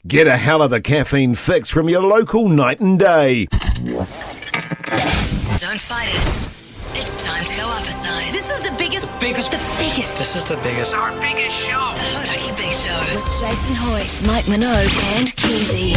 Get a hell of a caffeine fix from your local Night and Day. Don't fight it. It's time to go up a size. This is the biggest. This is the biggest. Our biggest show. The Hodaki Big Show. With Jason Hoyt, Mike Minogue and Keyzie.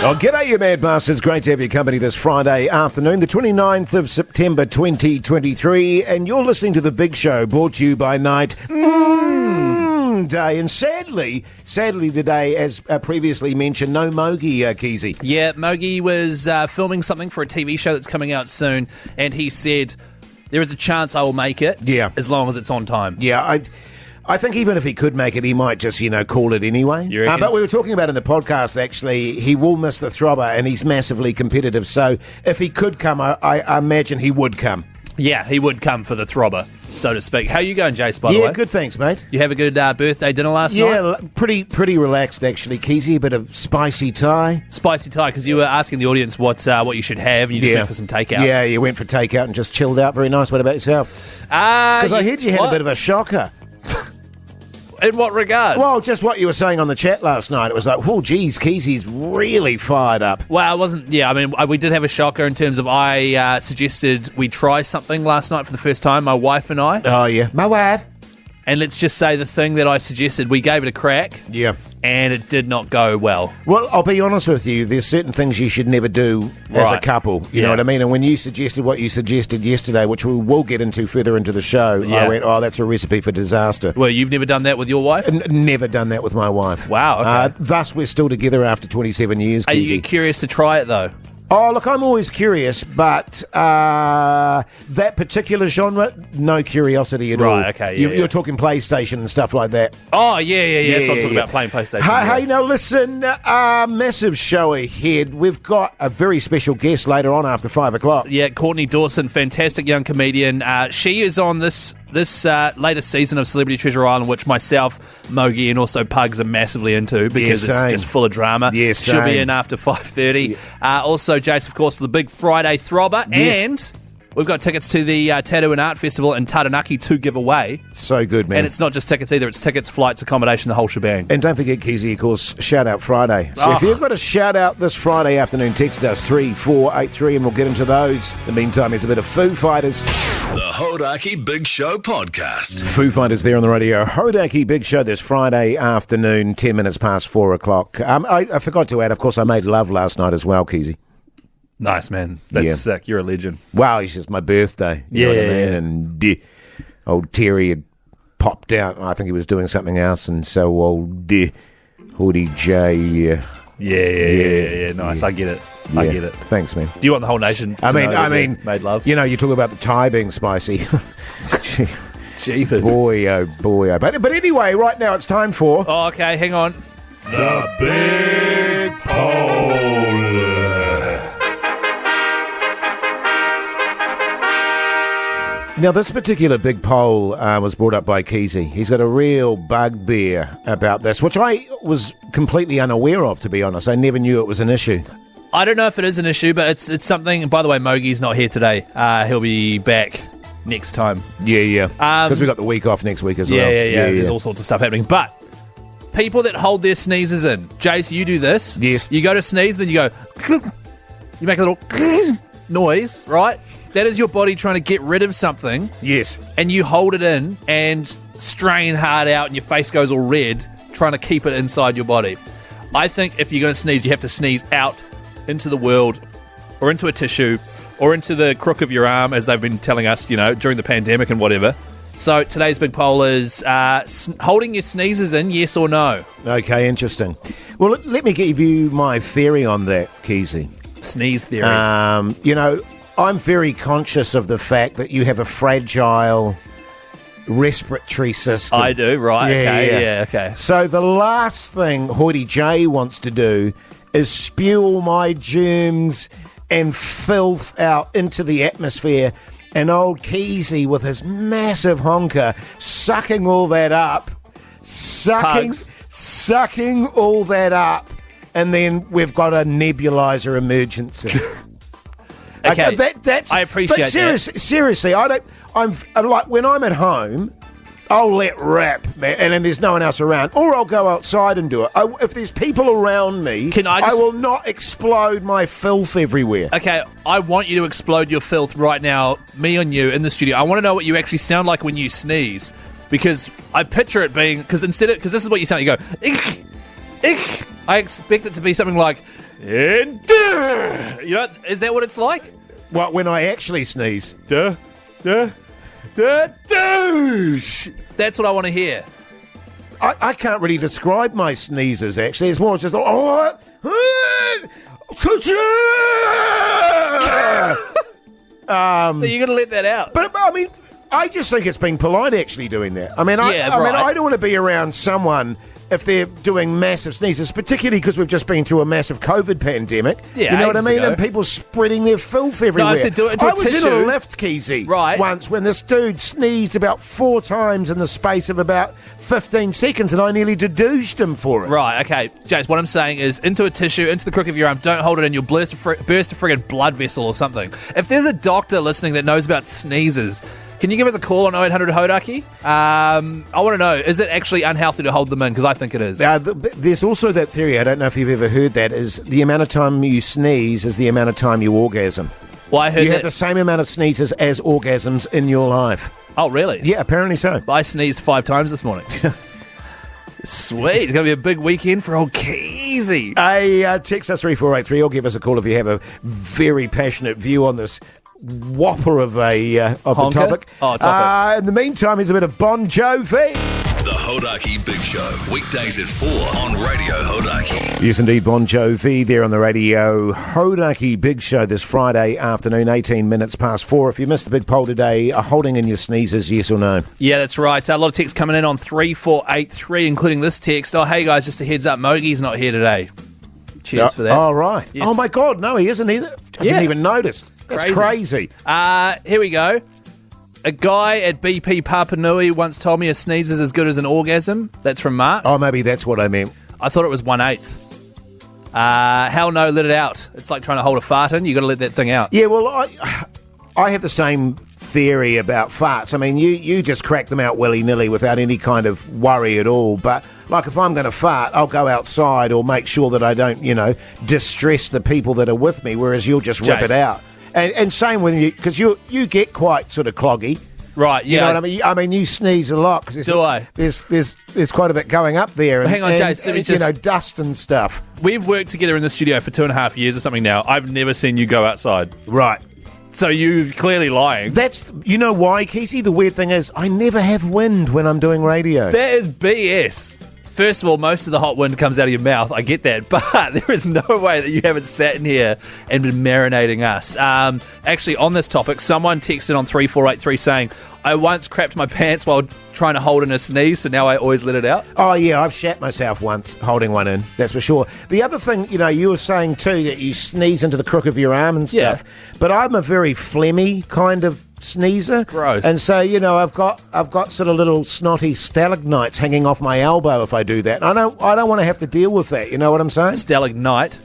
Oh, g'day, you mad bastards. Great to have your company this Friday afternoon, the 29th of September 2023. And you're listening to The Big Show, brought to you by Night Day. And sadly today, as previously mentioned, no Mogi, Keyzie. Yeah, Mogi was filming something for a TV show that's coming out soon, and he said, there is a chance I will make it, as long as it's on time. Yeah, I think even if he could make it, he might just, call it anyway. But we were talking about in the podcast, actually, he will miss the throbber, and he's massively competitive. So if he could come, I imagine he would come. Yeah, he would come for the throbber, so to speak. How are you going, Jase, by the way? Yeah, good, thanks, mate. You have a good birthday dinner last night? Yeah, pretty relaxed, actually. Keyzie, a bit of spicy Thai. Spicy Thai, because you were asking the audience what you should have, and you just went for some takeout. Yeah, you went for takeout and just chilled out. Very nice. What about yourself? Because I heard you had a bit of a shocker. In what regard? Well, just what you were saying on the chat last night. It was like, oh, geez, Keyzie's really fired up. Well, it wasn't... Yeah, I mean, we did have a shocker in terms of I suggested we try something last night for the first time, my wife and I. Oh, yeah. My wife. And let's just say the thing that I suggested, we gave it a crack. Yeah. And it did not go well. Well, I'll be honest with you. There's certain things you should never do as a couple. You know what I mean? And when you suggested what you suggested yesterday, which we will get into further into the show, I went, oh, that's a recipe for disaster. Well, you've never done that with your wife? Never done that with my wife. Wow, okay. Thus, we're still together after 27 years, Are you curious to try it, though? Oh, look, I'm always curious, but that particular genre, no curiosity at all. Right, okay, You're talking PlayStation and stuff like that. Oh, yeah. That's what I'm talking about, playing PlayStation. Hey, now listen, massive show ahead. We've got a very special guest later on after 5 o'clock. Yeah, Courtney Dawson, fantastic young comedian. She is on this latest season of Celebrity Treasure Island, which myself, Mogi, and also Pugs are massively into because it's just full of drama. Yes, she'll be in after 5:30. Also, Jase, of course, for the big Friday throbber. Yes. And we've got tickets to the Tattoo and Art Festival in Taranaki to give away. So good, man. And it's not just tickets either. It's tickets, flights, accommodation, the whole shebang. And don't forget, Keyzie, of course, Shout Out Friday. So if you've got a shout out this Friday afternoon, text us 3483 and we'll get into those. In the meantime, here's a bit of Foo Fighters. The Hodaki Big Show podcast. Foo Fighters there on the radio. Hodaki Big Show this Friday afternoon, 10 minutes past 4 o'clock. I forgot to add, of course, I made love last night as well, Keyzie. Nice, man. That's sick. You're a legend. Wow, it's just my birthday. You know what I mean? And old Terry had popped out. I think he was doing something else. And so old Hoodie J... Yeah, nice. I get it. I get it. Thanks, man. Do you want the whole nation to know that we made love? You talk about the Thai being spicy. Jeepers. Boy, oh. But anyway, right now it's time for... Oh, okay, hang on. The Big Poll. Now, this particular big poll was brought up by Keyzie. He's got a real bugbear about this, which I was completely unaware of, to be honest. I never knew it was an issue. I don't know if it is an issue, but it's something. By the way, Mogi's not here today. He'll be back next time. Yeah. Because we got the week off next week as well. Yeah. There's all sorts of stuff happening. But people that hold their sneezes in. Jase, you do this. Yes. You go to sneeze, then you go... You make a little noise, right? That is your body trying to get rid of something. Yes. And you hold it in and strain hard out and your face goes all red trying to keep it inside your body. I think if you're going to sneeze, you have to sneeze out into the world or into a tissue or into the crook of your arm, as they've been telling us, during the pandemic and whatever. So today's big poll is holding your sneezes in, yes or no? Okay, interesting. Well, let me give you my theory on that, Keyzie. Sneeze theory. I'm very conscious of the fact that you have a fragile respiratory system. I do, right? Okay. So the last thing Hoity J wants to do is spew all my germs and filth out into the atmosphere, and old Keyzie with his massive honker sucking all that up, sucking all that up, and then we've got a nebulizer emergency. Okay, that's, I appreciate that. Seriously, I'm like, when I'm at home, I'll let rip, man, and then there's no one else around. Or I'll go outside and do it. If there's people around me, I will not explode my filth everywhere. Okay, I want you to explode your filth right now, me and you, in the studio. I want to know what you actually sound like when you sneeze. Because I picture it being... Because this is what you sound like. You go, ich, ich. I expect it to be something like... You know, is that what it's like? What, when I actually sneeze? Douche. That's what I want to hear. I can't really describe my sneezes, actually. It's more just like, so you're going to let that out. But, I mean, I just think it's being polite, actually, doing that. I mean, I don't want to be around someone if they're doing massive sneezes, particularly because we've just been through a massive COVID pandemic. Yeah, you know what I mean? ago. And people spreading their filth everywhere. No, I said do it into a was tissue. in a lift, Keyzie, once when this dude sneezed about 4 times in the space of about 15 seconds, and I nearly dedoused him for it. Right, okay. Jase, what I'm saying is into a tissue, into the crook of your arm, don't hold it in, you'll burst a friggin' blood vessel or something. If there's a doctor listening that knows about sneezes, can you give us a call on 0800 Hodaki? I want to know, is it actually unhealthy to hold them in? Because I think it is. There's also that theory, I don't know if you've ever heard that, is the amount of time you sneeze is the amount of time you orgasm. Well, I heard you have the same amount of sneezes as orgasms in your life. Oh, really? Yeah, apparently so. I sneezed 5 times this morning. Sweet. It's going to be a big weekend for old Keyzie. Hey, text us 3483 or give us a call if you have a very passionate view on this whopper of the topic. Oh, topic. In the meantime, here's a bit of Bon Jovi. The Hodaki Big Show, weekdays at 4 on Radio Hodaki. Yes, indeed, Bon Jovi there on the Radio Hodaki Big Show this Friday afternoon, 18 minutes past 4. If you missed the big poll today, holding in your sneezes, yes or no? Yeah, that's right. A lot of texts coming in on 3483, including this text. Oh, hey guys, just a heads up, Mogi's not here today. Cheers for that. Oh, right. Yes. Oh, my God, no, he isn't either. I didn't even notice. That's crazy. Here we go. A guy at BP Papanui once told me a sneeze is as good as an orgasm. That's from Mark. Oh, maybe that's what I meant. I thought it was 1/8. Hell no, let it out. It's like trying to hold a fart in. You got to let that thing out. Yeah, well, I have the same theory about farts. I mean, you just crack them out willy-nilly without any kind of worry at all. But, like, if I'm going to fart, I'll go outside or make sure that I don't, distress the people that are with me, whereas you'll just rip it out. And same with you, because you get quite sort of cloggy. Right, yeah. You know what I mean? I mean, you sneeze a lot. Cause there's quite a bit going up there. And, hang on, Jase, let me just... dust and stuff. We've worked together in the studio for 2.5 years or something now. I've never seen you go outside. Right. So you're clearly lying. You know why, Keyzie? The weird thing is, I never have wind when I'm doing radio. That is BS. First of all, most of the hot wind comes out of your mouth. I get that. But there is no way that you haven't sat in here and been marinating us. Actually, on this topic, someone texted on 3483 saying, I once crapped my pants while trying to hold in a sneeze, so now I always let it out. Oh, yeah, I've shat myself once holding one in, that's for sure. The other thing, you were saying too that you sneeze into the crook of your arm and stuff, but I'm a very phlegmy kind of sneezer. Gross. And so, I've got sort of little snotty stalagmites hanging off my elbow if I do that. And I don't want to have to deal with that, you know what I'm saying? Stalagmite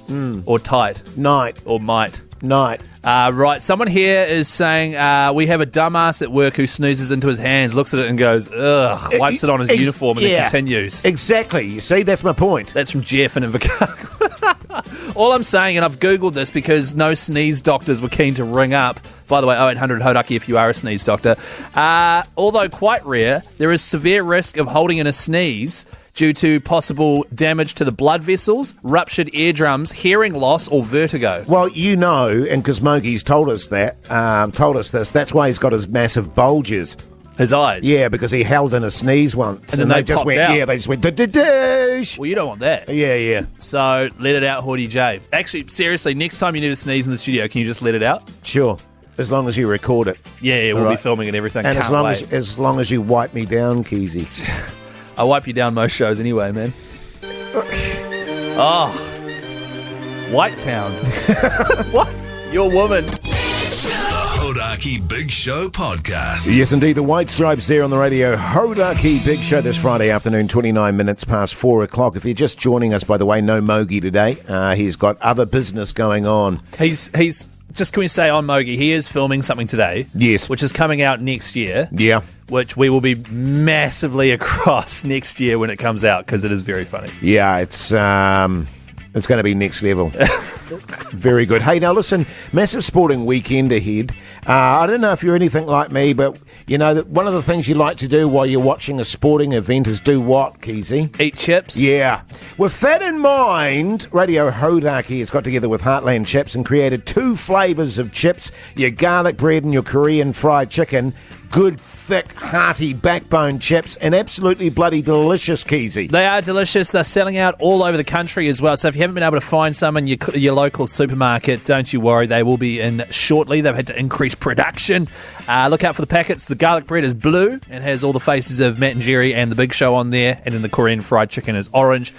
or tight? Night. Or might? Night. Right, someone here is saying we have a dumbass at work who snoozes into his hands, looks at it and goes, ugh, wipes it on his uniform and then continues. Exactly. You see, that's my point. That's from Jeff in Invercargill. All I'm saying, and I've Googled this because no sneeze doctors were keen to ring up. By the way, 0800 Hodaki if you are a sneeze doctor. Although quite rare, there is severe risk of holding in a sneeze due to possible damage to the blood vessels, ruptured eardrums, hearing loss, or vertigo. Well, and because Mogi's told us this, that's why he's got his massive bulges. His eyes? Yeah, because he held in a sneeze once. And then they just popped went, out. yeah, they just went, da-da-doosh. Well, you don't want that. Yeah. So, let it out, Hoodie J. Actually, seriously, next time you need to sneeze in the studio, can you just let it out? Sure. As long as you record it. Yeah, we'll be filming and everything. And as long as you wipe me down, Keyzie. I wipe you down most shows anyway, man. Oh. White Town. What? You're a woman. The Hodaki Big Show podcast. Yes, indeed. The White Stripes there on the Radio Hodaki Big Show this Friday afternoon, 29 minutes past 4 o'clock. If you're just joining us, by the way, no Mogi today. He's got other business going on. He's just can we say on Mogi, he is filming something today. Yes. Which is coming out next year. Yeah. Which we will be massively across next year when it comes out because it is very funny. Yeah, it's going to be next level. Very good. Hey, now listen, massive sporting weekend ahead. I don't know if you're anything like me, but you know that one of the things you like to do while you're watching a sporting event is do what, Keyzie? Eat chips? Yeah. With that in mind, Radio Hodaki has got together with Heartland Chips and created 2 flavours of chips, your garlic bread and your Korean fried chicken. Good, thick, hearty backbone chips and absolutely bloody delicious, Keyzie. They are delicious. They're selling out all over the country as well. So if you haven't been able to find some in your local supermarket, don't you worry. They will be in shortly. They've had to increase production. Look out for the packets. The garlic bread is blue and has all the faces of Matt and Jerry and The Big Show on there. And then the Korean fried chicken is orange.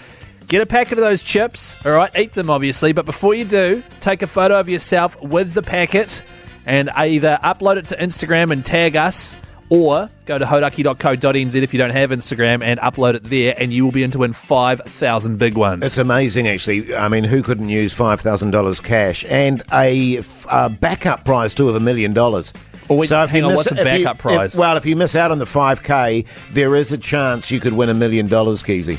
Get a packet of those chips. All right, eat them, obviously. But before you do, take a photo of yourself with the packet and either upload it to Instagram and tag us, or go to hodaki.co.nz if you don't have Instagram and upload it there, and you will be in to win 5,000 big ones. It's amazing, actually. I mean, who couldn't use $5,000 cash and a backup prize too of $1 million? Well, hang on, what's a backup prize? Well, if you miss out on the 5K, there is a chance you could win $1 million, Keyzie.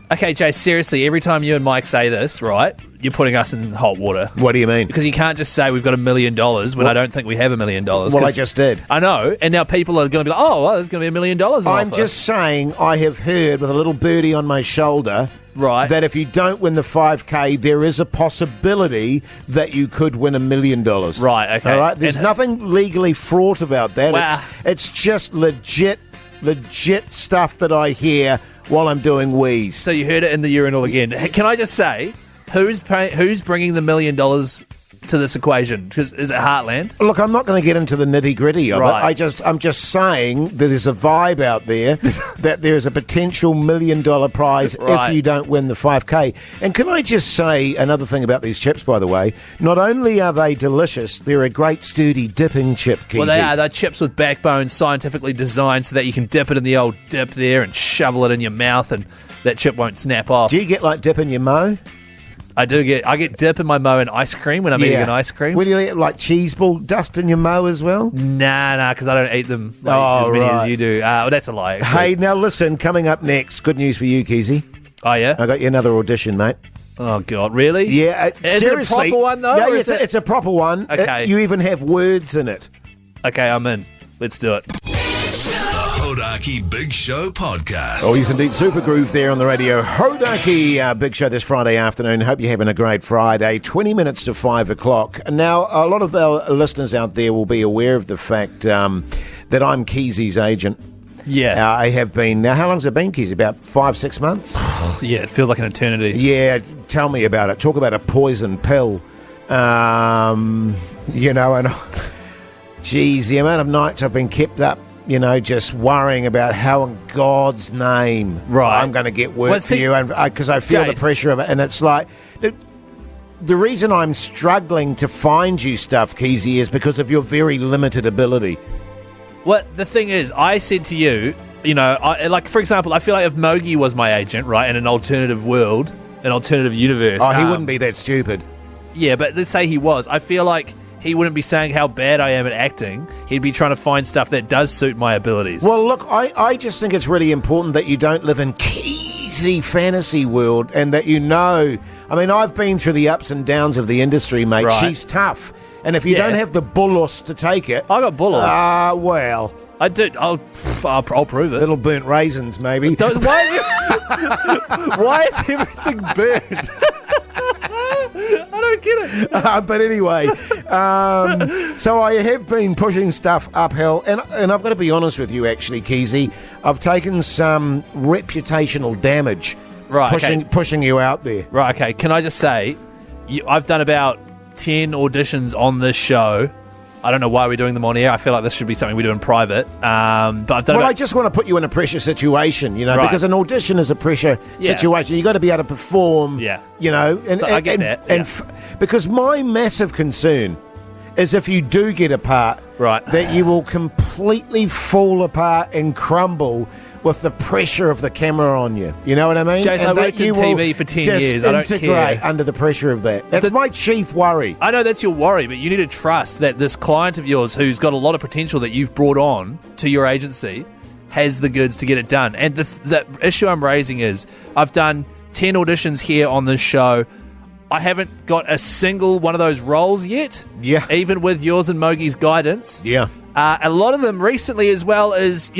Okay, Jase, seriously, every time you and Mike say this, right, you're putting us in hot water. What do you mean? Because you can't just say we've got $1 million when I don't think we have $1 million. Well, I just did. I know, and now people are going to be like, oh, well, there's going to be $1 million I'm just saying I have heard with a little birdie on my shoulder that if you don't win the 5K, there is a possibility that you could win $1 million. Right, okay. All right? There's nothing legally fraught about that. Wow. It's just legit stuff that I hear while I'm doing wheeze. So you heard it in the urinal again. Can I just say, who's bringing the $1 million to this equation? Because is it Heartland? Look, I'm not going to get into the nitty-gritty of it. I'm just saying that there's a vibe out there that there's a potential $1 million prize if you don't win the 5K. And can I just say another thing about these chips, by the way? Not only are they delicious, they're a great sturdy dipping chip, Keyzie. Well, they are. They're chips with backbone, scientifically designed so that you can dip it in the old dip there and shovel it in your mouth and that chip won't snap off. Do you get like dip in your mo? I get dip in my mo and ice cream when I'm eating an ice cream. Will you eat like cheese ball dust in your mo as well? Nah, because I don't eat them as many as you do. Well, that's a lie, actually. Hey, now listen, coming up next, good news for you, Keyzie. Oh, yeah? I got you another audition, mate. Oh, God, really? Yeah, is seriously. it a proper one, though? No, it's a proper one. Okay. You even have words in it. Okay, I'm in. Let's do it. Hodaki Big Show podcast. Oh, yes, indeed. Super Groove there on the radio. Hodaki Big Show this Friday afternoon. Hope you're having a great Friday. 20 minutes to 5 o'clock. Now, a lot of our listeners out there will be aware of the fact that I'm Keyzie's agent. Yeah. I have been. Now, how long's it been, Keyzie? About 5-6 months? Yeah, it feels like an eternity. Yeah, tell me about it. Talk about a poison pill. And geez, the amount of nights I've been kept up, just worrying about how in God's name I'm going to get work for you, and because I feel the pressure of it, and it's like the reason I'm struggling to find you stuff, Keyzie, is because of your very limited ability. Well, the thing is, I said to you, for example, I feel like if Mogi was my agent, right, in an alternative world, an alternative universe, he wouldn't be that stupid. Yeah, but let's say he was. I feel like he wouldn't be saying how bad I am at acting. He'd be trying to find stuff that does suit my abilities. Well, look, I just think it's really important that you don't live in Keyzie fantasy world and that I mean, I've been through the ups and downs of the industry, mate. Right. She's tough. And if you don't have the bolos to take it... I got bolos. Well... I do. I'll prove it. Little burnt raisins, maybe. Why is everything burnt? I don't get it. But anyway, so I have been pushing stuff uphill, and I've got to be honest with you, actually, Keyzie. I've taken some reputational damage pushing you out there. Right, okay. Can I just say, I've done about 10 auditions on this show. I don't know why we're doing them on air. I feel like this should be something we do in private. But I've done. I just want to put you in a pressure situation, because an audition is a pressure situation. You've got to be able to perform. Yeah. And, so I get that. Because my massive concern is if you do get a part, right, that you will completely fall apart and crumble with the pressure of the camera on you. You know what I mean? Jase, I And that worked in you will TV for 10 years. I don't disintegrate care. under the pressure of that. That's my chief worry. I know that's your worry, but you need to trust that this client of yours who's got a lot of potential that you've brought on to your agency has the goods to get it done. And the issue I'm raising is I've done 10 auditions here on this show. I haven't got a single one of those roles yet. Yeah. Even with yours and Mogi's guidance. Yeah. A lot of them recently as well as,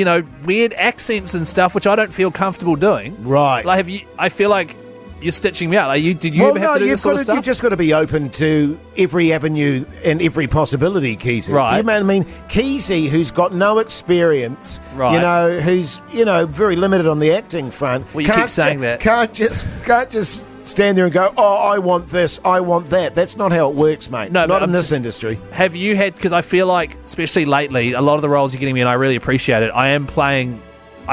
weird accents and stuff, which I don't feel comfortable doing. Right. Like, I feel like you're stitching me out. Like, did you ever have to do this sort of stuff? You've just got to be open to every avenue and every possibility, Keyzie. Right. You know what I mean? Keyzie, who's got no experience, Right. who's, very limited on the acting front. Well, you keep saying that. Can't just stand there and go, oh, I want this, I want that. That's not how it works, mate. No, not but in this industry. Have you had, because I feel like, especially lately, a lot of the roles you're getting me, and I really appreciate it, I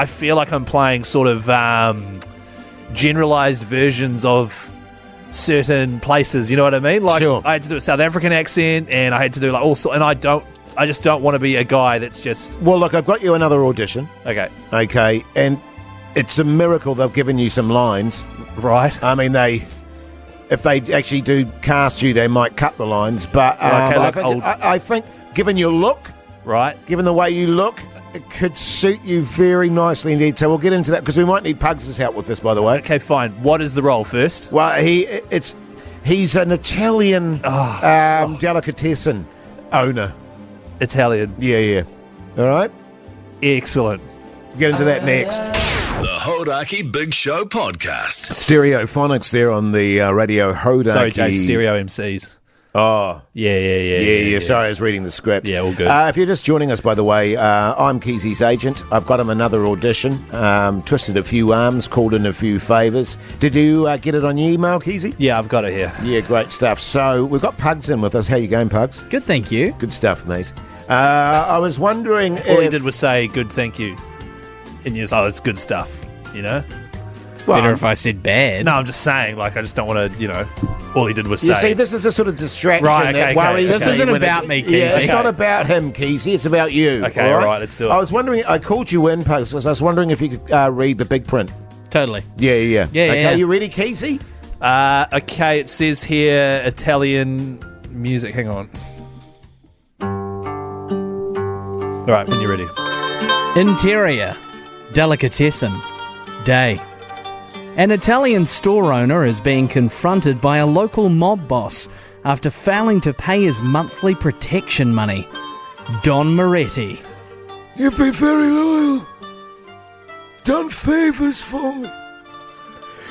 feel like I'm playing sort of generalized versions of certain places, you know what I mean? Like, Sure. I had to do a South African accent, and I had to do like also, and I just don't want to be a guy that's just, Well, look, I've got you another audition, okay, and it's a miracle they've given you some lines. right? I mean, if they actually do cast you, they might cut the lines. But Okay, like I think, given your look, Right? given the way you look, it could suit you very nicely indeed. So we'll get into that because we might need Pugs' help with this, by the way. Okay, fine. What is the role first? Well, he's an Italian delicatessen owner. Italian. Yeah. All right, Excellent. get into that next. The Hodaki Big Show podcast. Stereophonics there on the Radio Hodaki. Sorry, Jay, stereo MCs. Oh. Yeah. Sorry, I was reading the script. Yeah, all good. If you're just joining us, by the way, I'm Keyzie's agent. I've got him another audition. Twisted a few arms, called in a few favours. Did you get it on your email, Keyzie? Yeah, I've got it here. Yeah, great stuff. So we've got Pugs in with us. How you going, Pugs? Good, thank you. Good stuff, mate. I was wondering All he if... did was say, good, thank you. And you just, it's good stuff, Well, Better if I said bad. No, I'm just saying, like, I just don't want to, all he did was say. you see, this is a sort of distraction Right, that okay, worries okay. This me isn't when about me, Keyzie. Yeah, it's Okay. not about him, Keyzie. It's about you. Okay, all right, let's do it. I was wondering... I called you in, Pugs, because I was wondering if you could read the big print. Totally. Yeah. Yeah, Okay, yeah. you ready, Keyzie? Okay, it says here Italian music. Hang on. All right, when you're ready. Interior. Delicatessen. Day. An Italian store owner is being confronted by a local mob boss after failing to pay his monthly protection money. Don Moretti. You've been very loyal. Done favours for me.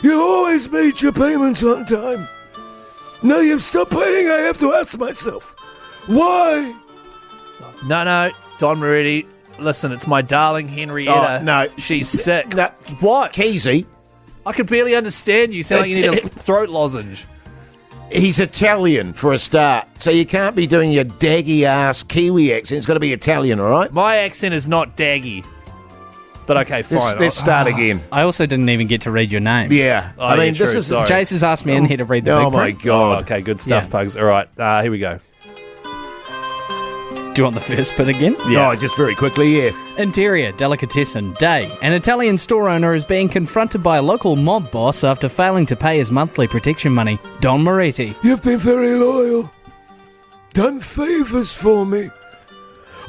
You always made your payments on time. Now you've stopped paying, I have to ask myself, why? No, Don Moretti. Listen, it's my darling Henrietta. Oh, no. She's sick. No. What? Keyzie, I can barely understand you. You sound like you need a throat lozenge. he's Italian for a start, so you can't be doing your daggy-ass Kiwi accent. It's got to be Italian, all right? My accent is not daggy. But okay, fine. Let's start again. I also didn't even get to read your name. Yeah. Oh, I mean, yeah, this true, is... sorry. Jase has asked me in here to read the Oh, big my print. God. Okay, good stuff, Yeah. Pugs. All right, here we go. Do you want the first bit again? Yeah. Oh, just very quickly, yeah. Interior, delicatessen, day. An Italian store owner is being confronted by a local mob boss after failing to pay his monthly protection money. Don Moretti. You've been very loyal. Done favours for me.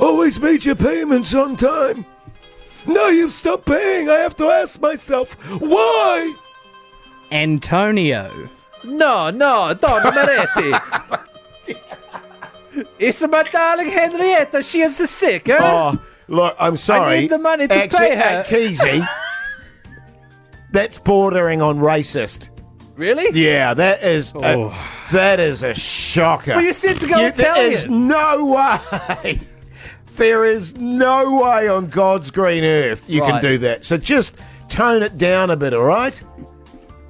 Always made your payments on time. Now you've stopped paying, I have to ask myself, why? Antonio. No, Don Moretti. It's my darling Henrietta. She is sick, huh? Oh, look, I'm sorry. I need the money to pay her. Keyzie, that's bordering on racist. Really? Yeah, that is that is a shocker. Well, you said to go There Italian. is no way. There is no way on God's green earth you can Right. do that. So just tone it down a bit, all right?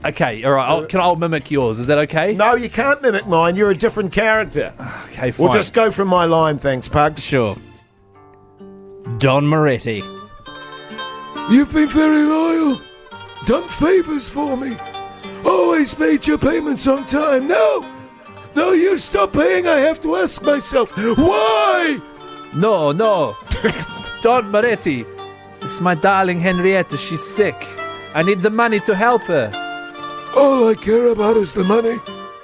Okay, all right. I'll mimic yours. Is that okay? No, you can't mimic mine. You're a different character. Okay, fine. We'll just go from my line, thanks, Pugs. Sure. Don Moretti. You've been very loyal. Done favours for me. Always made your payments on time. No, you stop paying. I have to ask myself, why? No. Don Moretti. It's my darling Henrietta. She's sick. I need the money to help her. All I care about is the money.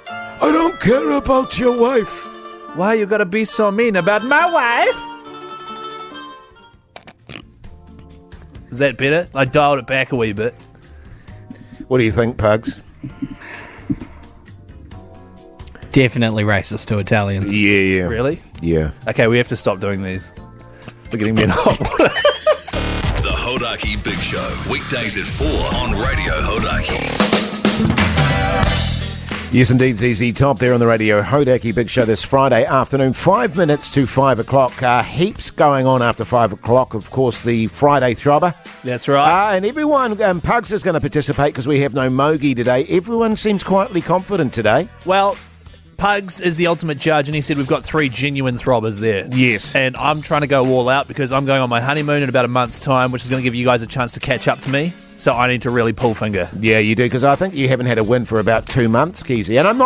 I don't care about your wife. Why you gotta be so mean about my wife? Is that better? I dialed it back a wee bit. What do you think, Pugs? Definitely racist to Italians. Yeah. Really? Yeah. Okay, we have to stop doing these. We're getting me in hot water. The Hodaki Big Show. Weekdays at 4 on Radio Hodaki. Yes, indeed, ZZ Top there on the Radio Hodaki Big Show this Friday afternoon, 5 minutes to 5 o'clock. Heaps going on after 5 o'clock. Of course, the Friday Throbber. That's right. And everyone, Pugs is going to participate because we have no Mogi today. Everyone seems quietly confident today. Well, Pugs is the ultimate judge, and he said we've got 3 genuine throbbers there. Yes. And I'm trying to go all out because I'm going on my honeymoon in about a month's time, which is going to give you guys a chance to catch up to me. So I need to really pull finger. Yeah, you do, because I think you haven't had a win for about 2 months, Keyzie. And I'm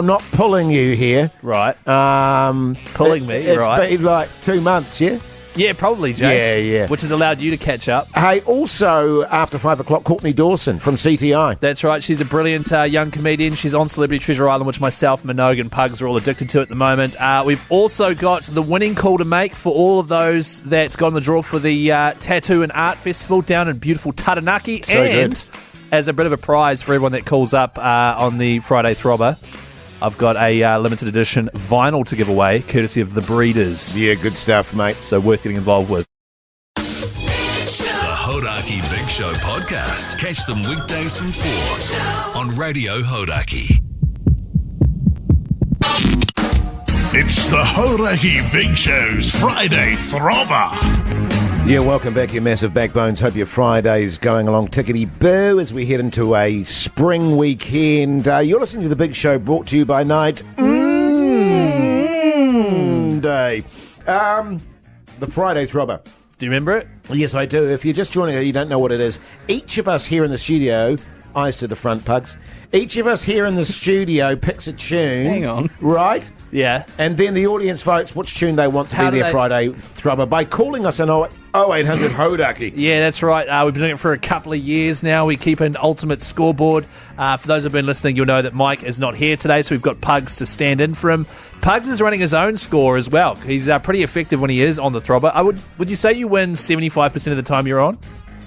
not pulling you here. Right. Pulling me, It's right. been like 2 months, yeah? Yeah, probably, Jase. Yeah. Which has allowed you to catch up. Hey, also, after 5 o'clock, Courtney Dawson from CTI. That's right. She's a brilliant young comedian. She's on Celebrity Treasure Island, which myself, Minogue, and Pugs are all addicted to at the moment. We've also got the winning call to make for all of those that got on the draw for the Tattoo and Art Festival down in beautiful Taranaki. So and good. as a bit of a prize for everyone that calls up on the Friday Throbber, I've got a limited edition vinyl to give away, courtesy of The Breeders. Yeah, good stuff, mate. So worth getting involved with. The Hodaki Big Show podcast. Catch them weekdays from 4 on Radio Hodaki. It's the Hodaki Big Show's Friday Throbber. Yeah, welcome back, you massive backbones. Hope your Friday's going along tickety-boo as we head into a spring weekend. You're listening to The Big Show, brought to you by Night Day. The Friday Throbber. Do you remember it? Yes, I do. If you're just joining us, you don't know what it is. Each of us here in the studio, eyes to the front, Pugs. Each of us here in the studio picks a tune. Hang on. Right? Yeah. And then the audience votes which tune they want to How be do their they- Friday Throbber by calling us on 0800 Hodaki. Yeah, that's right. We've been doing it for a couple of years now. We keep an ultimate scoreboard. For those who've been listening, you'll know that Mike is not here today, so we've got Pugs to stand in for him. Pugs is running his own score as well. He's pretty effective when he is on the Throbber. Would you say you win 75% of the time you're on?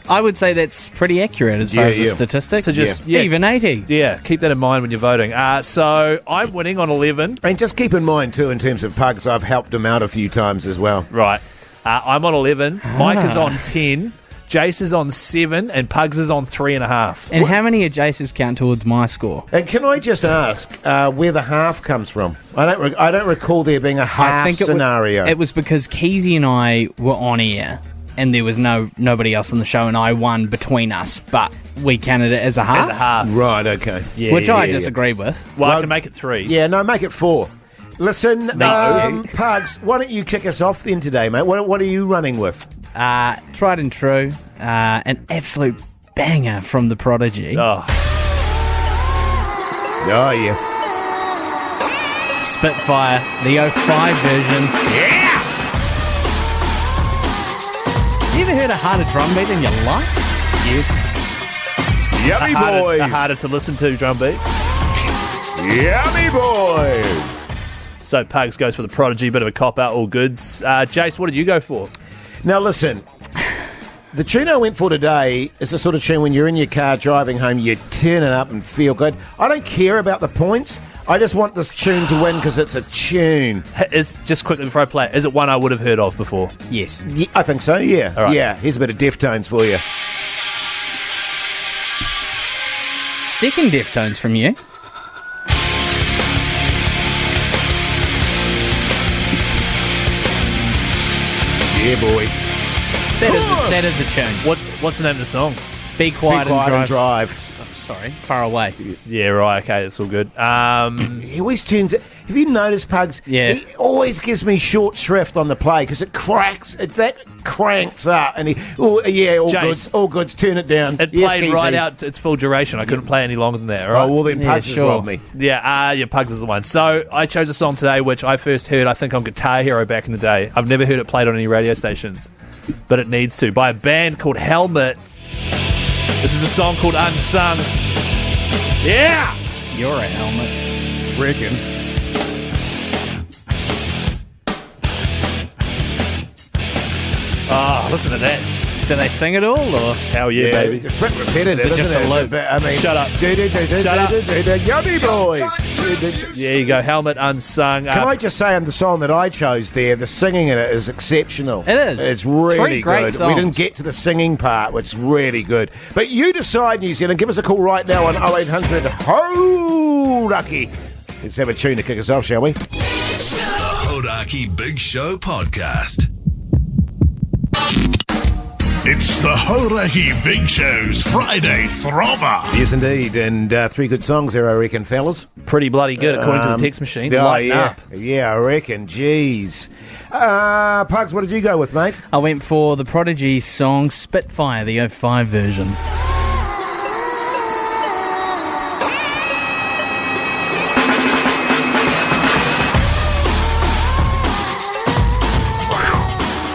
I would say that's pretty accurate as far as the statistic. So just even 80. Yeah, keep that in mind when you're voting. So I'm winning on 11. And just keep in mind, too, in terms of Pugs, I've helped him out a few times as well. Right. I'm on 11. Mike is on 10. Jase is on 7. And Pugs is on 3.5. And how many of Jase's count towards my score? And can I just ask where the half comes from? I don't recall there being a half scenario. It was because Keyzie and I were on air, and there was nobody else on the show, and I won between us, but we counted it as a half. As a half. Right, okay. Yeah, which yeah, I yeah. disagree with. Well, I can make it 3. Yeah, no, make it 4. Listen, No. Pugs, why don't you kick us off then today, mate? What are you running with? Tried and true, an absolute banger from The Prodigy. Oh, Oh, yeah. Spitfire, the 05 version. Yeah! You ever heard a harder drum beat in your life? yes. Yummy boys! A harder to listen to drum beat. Yummy boys! So Pugs goes for The Prodigy, bit of a cop-out, all goods. Jase, what did you go for? Now, listen, the tune I went for today is the sort of tune when you're in your car driving home, you turn it up and feel good. I don't care about the points. I just want this tune to win because it's a tune. Just quickly before I play it, is it one I would have heard of before? Yes. Yeah, I think so, yeah. All right. Yeah, here's a bit of Deftones for you. Second Deftones from you. Yeah, boy. That is a tune. What's the name of the song? Be Be quiet, quiet and and drive. drive. Sorry, far away. Yeah, right. Okay, that's all good. He always turns it. Have you noticed, Pugs? Yeah. He always gives me short shrift on the play because it cracks. That cranks up, and all Jase. good. All goods. Turn it down. It Yes, played Keyzie. right out to its full duration. I couldn't play any longer than that. All right? Oh well, then Yeah, Pugs has sure. rolled me. Yeah, Pugs is the one. So I chose a song today which I first heard, I think, on Guitar Hero back in the day. I've never heard it played on any radio stations, but it needs to, by a band called Helmet. This is a song called Unsung. Yeah! You're a helmet. Reckon. Oh, listen to that. Do they sing it all, or? Hell yeah, baby. It's a bit repetitive. Is it just isn't a It's loop? bit- I mean, Shut up. Shut up. Yummy boys. There you go, Helmet Unsung. Can I just say on the song that I chose there, the singing in it is exceptional. It is. It's really Three great good. songs. We didn't get to the singing part, which is really good. But you decide, New Zealand. Give us a call right now on 0800 Hodaki. Let's have a tune to kick us off, shall we? The Hodaki Big Show Podcast. It's the Horaki Big Show's Friday Throbber. Yes, indeed. And 3 good songs there, I reckon, fellas. Pretty bloody good, according to the text machine. Oh, Lighten yeah. up. Yeah, I reckon. Jeez. Pugs, what did you go with, mate? I went for the Prodigy song Spitfire, the 05 version.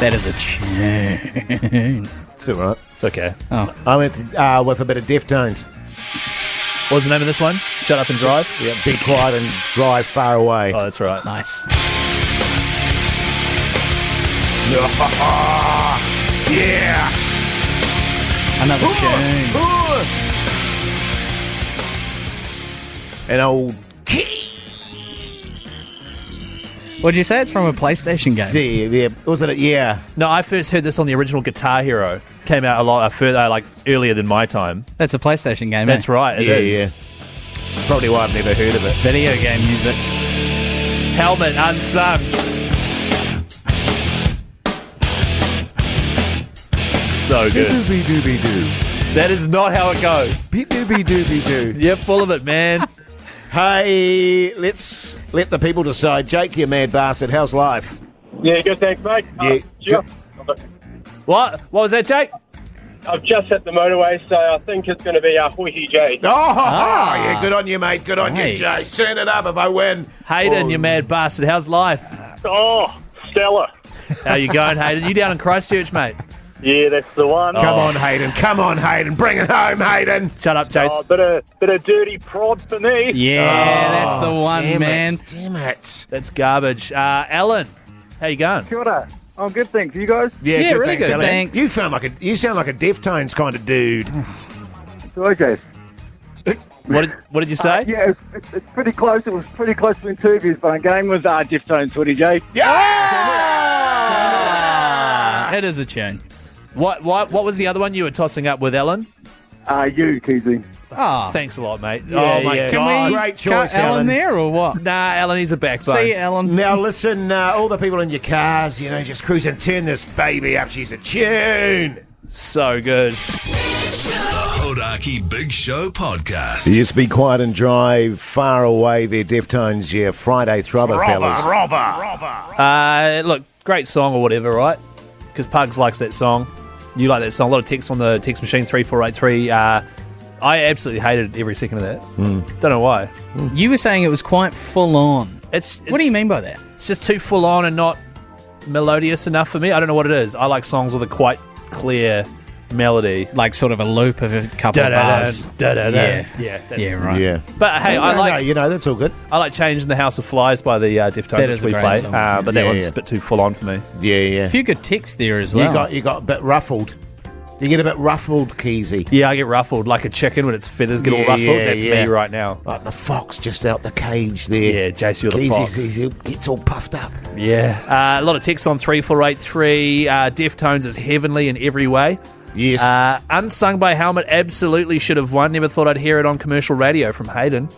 That is a tune. It's all right. It's okay. Oh, I went with a bit of Deftones. What's the name of this one? Shut Up and Drive? Yeah, be quiet and drive far away. Oh, that's right. nice. Yeah. Another tune. An old What'd you say? It's from a PlayStation game. yeah, wasn't it? Yeah. No, I first heard this on the original Guitar Hero. Came out a lot further, like earlier than my time. That's a PlayStation game. That's right. It is. Yeah. Probably why I've never heard of it. Video game music. Helmet Unsung. So good. Doobie doobie doo. That is not how it goes. Beep doobie doobie doo. You're full of it, man. Hey, let's let the people decide. Jake, you mad bastard, how's life? Yeah, good, thanks, mate. Yeah, Sure. What? What was that, Jake? I've just hit the motorway, so I think it's going to be a Hoihi J. Yeah, good on you, mate. Good on Nice. you, Jake. Turn it up if I win. Hayden, you mad bastard. How's life? Oh, stellar. How you going, Hayden? You down in Christchurch, mate? Yeah, that's the one. Come on, Hayden. Come on, Hayden. Bring it home, Hayden. Shut up, Jase. Oh, bit of dirty prod for me. Yeah, that's the one, Damn man. it. Damn it. That's garbage. Alan, how you going? Kia ora. I'm good, thanks. You guys? Yeah, really thanks, good, Alan. thanks. You sound like a Deftones kind of dude. Hello, Jase. What did you say? Yeah, it's pretty close. It was pretty close to interviews, but I'm going with Deftones, Woody J. It is a tune. What was the other one you were tossing up with, Ellen? You, Keyzie. Oh, Thanks a lot, mate. Yeah, oh my yeah. god. Can we Great choice, cut Alan Alan. there or what? Nah, Alan, he's a backbone. See you, Alan. Now listen, all the people in your cars, just cruising, turn this baby up. She's a tune. So good. The Hodaki Big Show Podcast. Yes, be quiet and drive far away. They're Deftones, yeah. Friday Throbber, fellas. Look, great song or whatever, right? Because Pugs likes that song. You like that song. A lot of text on the text machine 3483. I absolutely hated every second of that. Don't know why. You were saying it was quite full on. It's What do you mean by that? It's just too full on and not melodious enough for me. I don't know what it is. I like songs with a quite clear melody. Like sort of a loop of a couple of bars. Yeah, Yeah, that's- right. Yeah. But hey, No, that's all good. I like Changing the House of Flies by the Deftones, That which is a we great play. song. But that Yeah, one's yeah. a bit too full on for me. Yeah, yeah. A few good texts there as well. You got a bit ruffled. You get a bit ruffled, Keyzie. Yeah, I get ruffled like a chicken when its feathers get all Yeah, ruffled. yeah, That's yeah. me right now. Like the fox just out the cage there. Yeah, Jase, you're the fox. He gets all puffed up. Yeah. A lot of texts on 3483. Deftones is heavenly in every way. Yes. Unsung by Helmet absolutely should have won. Never thought I'd hear it on commercial radio from Hayden.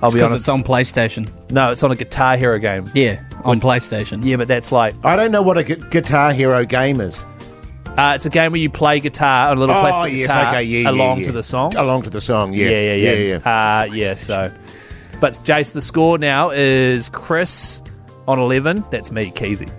I'll be Because honest. it's on PlayStation. No, it's on a Guitar Hero game. Yeah, on PlayStation. Yeah, but that's like... I don't know what a Guitar Hero game is. It's a game where you play guitar on a little plastic guitar along to the songs. Along to the song, Yeah. So, but Jase, the score now is Chris on 11. That's me, Keyzie.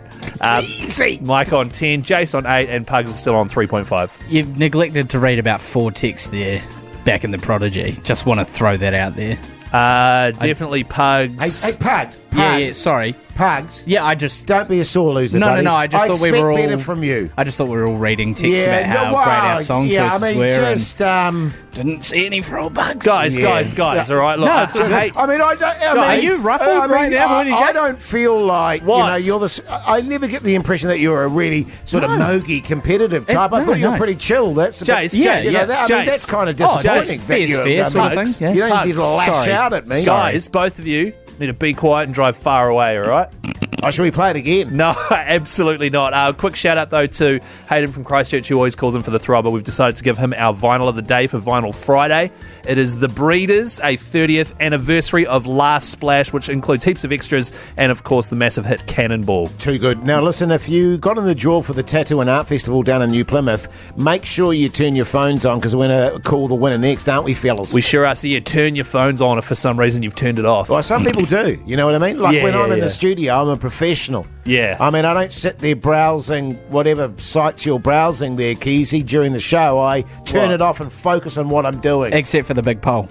Mike on 10, Jase on 8, and Pugs is still on 3.5. You've neglected to read about 4 texts there back in the Prodigy. Just want to throw that out there. Definitely Pugs. Hey, Pugs. Yeah, sorry. Pugs. Yeah, I just... Don't be a sore loser, No, buddy. I just thought we were all... better from you. I just thought we were all reading texts about how great our song choices were. Just, didn't see any frog bugs. Guys, all right? Look, No, it's okay. Are you ruffled right now? I don't feel like, What? you're I never get the impression that you're a really sort of moggy, competitive type. I thought you were pretty chill. That's Jase, that's kind of disappointing. Jase, fair sort of thing. You don't need to lash out at me. Guys, both of you need to be quiet and drive far away, all right? Oh, shall we play it again? No, absolutely not. Quick shout out though to Hayden from Christchurch, who always calls in for the Throbber. We've decided to give him our vinyl of the day for Vinyl Friday. It is The Breeders, a 30th anniversary of Last Splash, which includes heaps of extras and, of course, the massive hit Cannonball. Too good. Now, listen, if you got in the draw for the Tattoo and Art Festival down in New Plymouth, make sure you turn your phones on because we're going to call the winner next, aren't we, fellas? We sure are. So you turn your phones on if for some reason you've turned it off. Well, some people do. You know what I mean? Like when I'm in the studio, I'm a professional. Yeah. I mean, I don't sit there browsing whatever sites you're browsing there, Keyzie, during the show. I turn it off and focus on what I'm doing. Except for the big poll.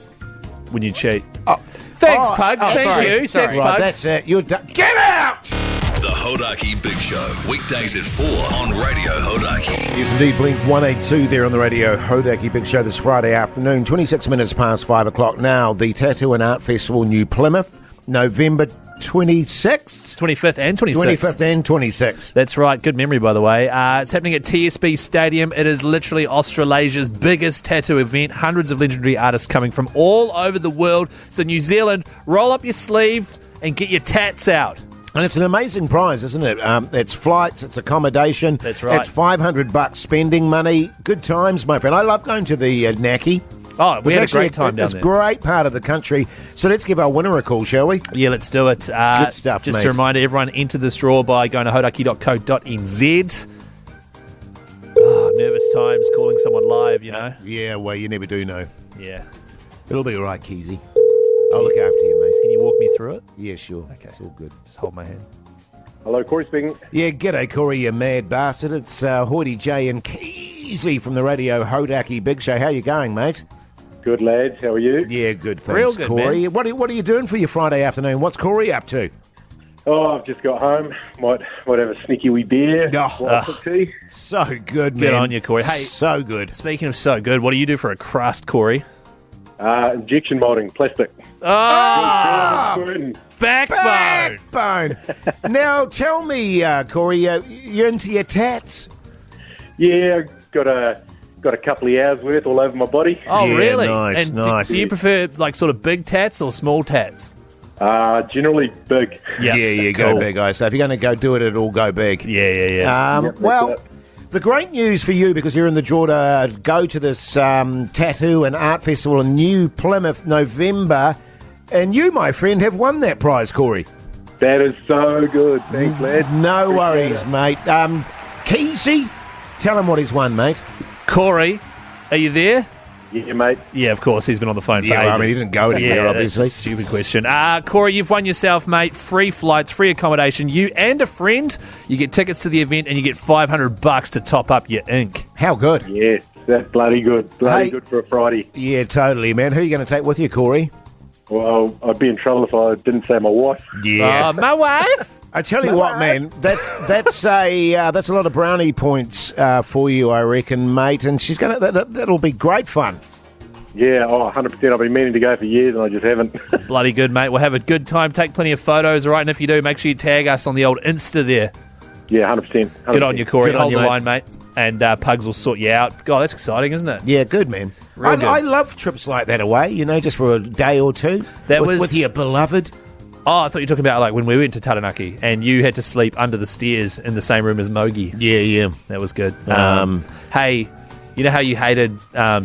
When you cheat. Thanks, Pugs. Thank you. Thanks, right, Pugs. that's it. You're done. Get out! The Hodaki Big Show, weekdays at 4 on Radio Hodaki. Yes, indeed, Blink 182 there on the Radio Hodaki Big Show this Friday afternoon, 26 minutes past 5 o'clock now. The Tattoo and Art Festival, New Plymouth, November 26th? 25th and 26th. 25th and 26th. That's right. Good memory, by the way. It's happening at TSB Stadium. It is literally Australasia's biggest tattoo event. Hundreds of legendary artists coming from all over the world. So New Zealand, roll up your sleeves and get your tats out. And it's an amazing prize, isn't it? It's flights, it's accommodation. That's right. It's $500 spending money. Good times, my friend. I love going to the Naki. Oh, we had a great time down there. It's a great part of the country. So let's give our winner a call, shall we? Yeah, let's do it. Good stuff, Just mate. a reminder, everyone enter this draw by going to hodaki.co.nz. Oh, nervous times calling someone live, you know. Yeah, well, you never do know. Yeah. It'll be all right, Keyzie. I'll look after you, mate. Can you walk me through it? Yeah, sure. Okay. It's all good. Just hold my hand. Hello, Corey speaking. Yeah, g'day, Corey, you mad bastard. It's Hoity J and Keyzie from the Radio Hodaki Big Show. How you going, mate? Good, lads. How are you? Yeah, good, thanks, Real good, Corey. man. What are you doing for your Friday afternoon? What's Corey up to? Oh, I've just got home. Might have a sneaky wee beer. Tea. So good, man. Good on you, Corey. Hey, so good. Speaking of so good, what do you do for a crust, Corey? Injection molding, plastic. Oh, backbone. Backbone. Now, tell me, Corey, you into your tats? Yeah, got a couple of hours worth all over my body. Oh, Yeah, really? nice, and nice. Do you prefer like sort of big tats or small tats? Generally big. Yeah, go Cool. big, guys. So if you're going to go do it, it'll go big. Yeah. Yep, Well, that's the great news for you, because you're in the draw to go to this Tattoo and Art Festival in New Plymouth, November, and you, my friend, have won that prize, Corey. That is so good. Thanks, lad. No Appreciate worries, it. mate. Keyzie, tell him what he's won, mate. Corey, are you there? Yeah, mate. Yeah, of course. He's been on the phone for Yeah, ages. I mean, he didn't go anywhere, obviously. That's a stupid question. Corey, you've won yourself, mate, free flights, free accommodation. You and a friend, you get tickets to the event and you get $500 to top up your ink. How good. Yes, that's bloody good. Hey. Good for a Friday. Yeah, totally, man. Who are you going to take with you, Corey? Well, I'd be in trouble if I didn't say my wife. Yeah. My wife? I tell you what, man, that's a lot of brownie points for you, I reckon, mate. And she's gonna that'll be great fun. Yeah, 100%. I've been meaning to go for years and I just haven't. Bloody good, mate. We'll have a good time. Take plenty of photos, all right? And if you do, make sure you tag us on the old Insta there. Yeah, 100%. Good on you, Corey. Good on Hold you, the mate. line, mate. And Pugs will sort you out. God, that's exciting, isn't it? Yeah, good, man. Real good. I love trips like that away, just for a day or two. That with, was- with your beloved. Oh, I thought you were talking about like when we went to Taranaki and you had to sleep under the stairs in the same room as Mogi. Yeah. That was good. Hey, you know how you hated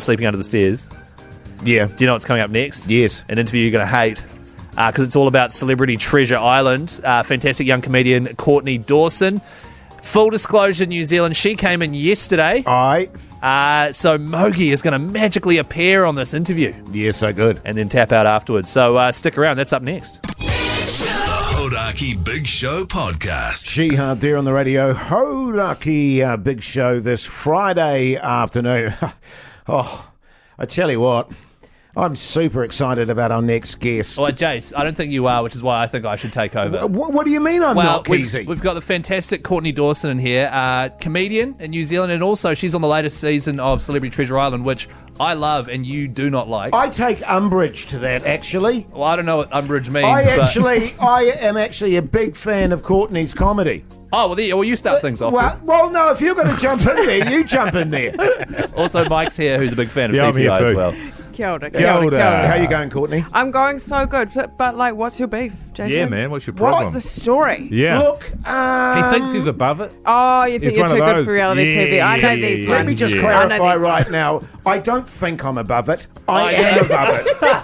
sleeping under the stairs? Yeah. Do you know what's coming up next? Yes. An interview you're going to hate because it's all about Celebrity Treasure Island. Fantastic young comedian Courtney Dawson Full disclosure, New Zealand, she came in yesterday. Aye. So Mogi is going to magically appear on this interview. Yeah, so good. And then tap out afterwards. So stick around. That's up next. The Hodaki Big Show podcast. Shihad there on the radio. Hodaki Big Show this Friday afternoon. Oh, I tell you what, I'm super excited about our next guest. Well, Jase, I don't think you are, which is why I think I should take over. What do you mean I'm not, Keyzie? We've got the fantastic Courtney Dawson in here, comedian in New Zealand, and also she's on the latest season of Celebrity Treasure Island, which I love and you do not like. I take umbrage to that, actually. Well, I don't know what umbrage means. I am actually a big fan of Courtney's comedy. Oh, well, you start things off. Well, no, if you're going to jump in there, you jump in there. Also, Mike's here, who's a big fan of I'm here CTI too. as well. Kia ora. How you going, Courtney? I'm going so good, but like, what's your beef, Jason? Yeah, man, what's your problem? What's the story? Yeah. Look, he thinks he's above it. Oh, you think He's you're one too of good those. for reality TV? I know these ones. let me just I know clarify these right ones. now. I don't think I'm above it. I am above it. Well,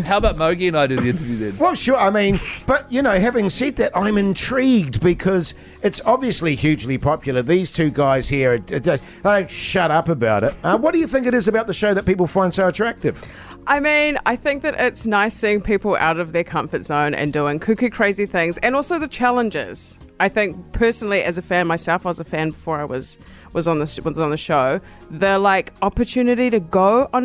how about Mogi and I do the interview then? Well, sure. I mean, but, having said that, I'm intrigued because it's obviously hugely popular. These two guys here, they don't shut up about it. What do you think it is about the show that people find so attractive? I mean, I think that it's nice seeing people out of their comfort zone and doing cuckoo crazy things, and also the challenges. I think personally, as a fan myself, I was a fan before I was on the show. The like opportunity to go on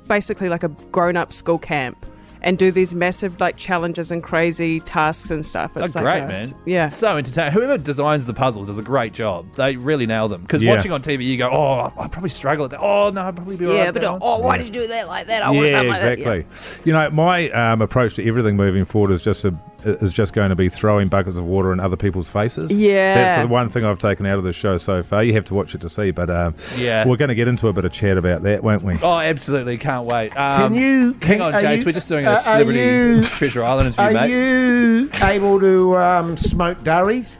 basically like a grown-up school camp and do these massive like challenges and crazy tasks and stuff. It's They're great, man. Yeah. So entertaining. Whoever designs the puzzles does a great job. They really nail them. Because watching on TV, you go, oh, I'd probably struggle at that. Oh, no, I'd probably be all right. Why did you do that like that? I would've done like that. Exactly. My approach to everything moving forward is just going to be throwing buckets of water in other people's faces. Yeah. That's the one thing I've taken out of the show so far. You have to watch it to see, but we're going to get into a bit of chat about that, won't we? Oh, absolutely. Can't wait. Hang on, Jase. We're just doing a Celebrity Treasure Island interview, mate. Are you able to smoke durries?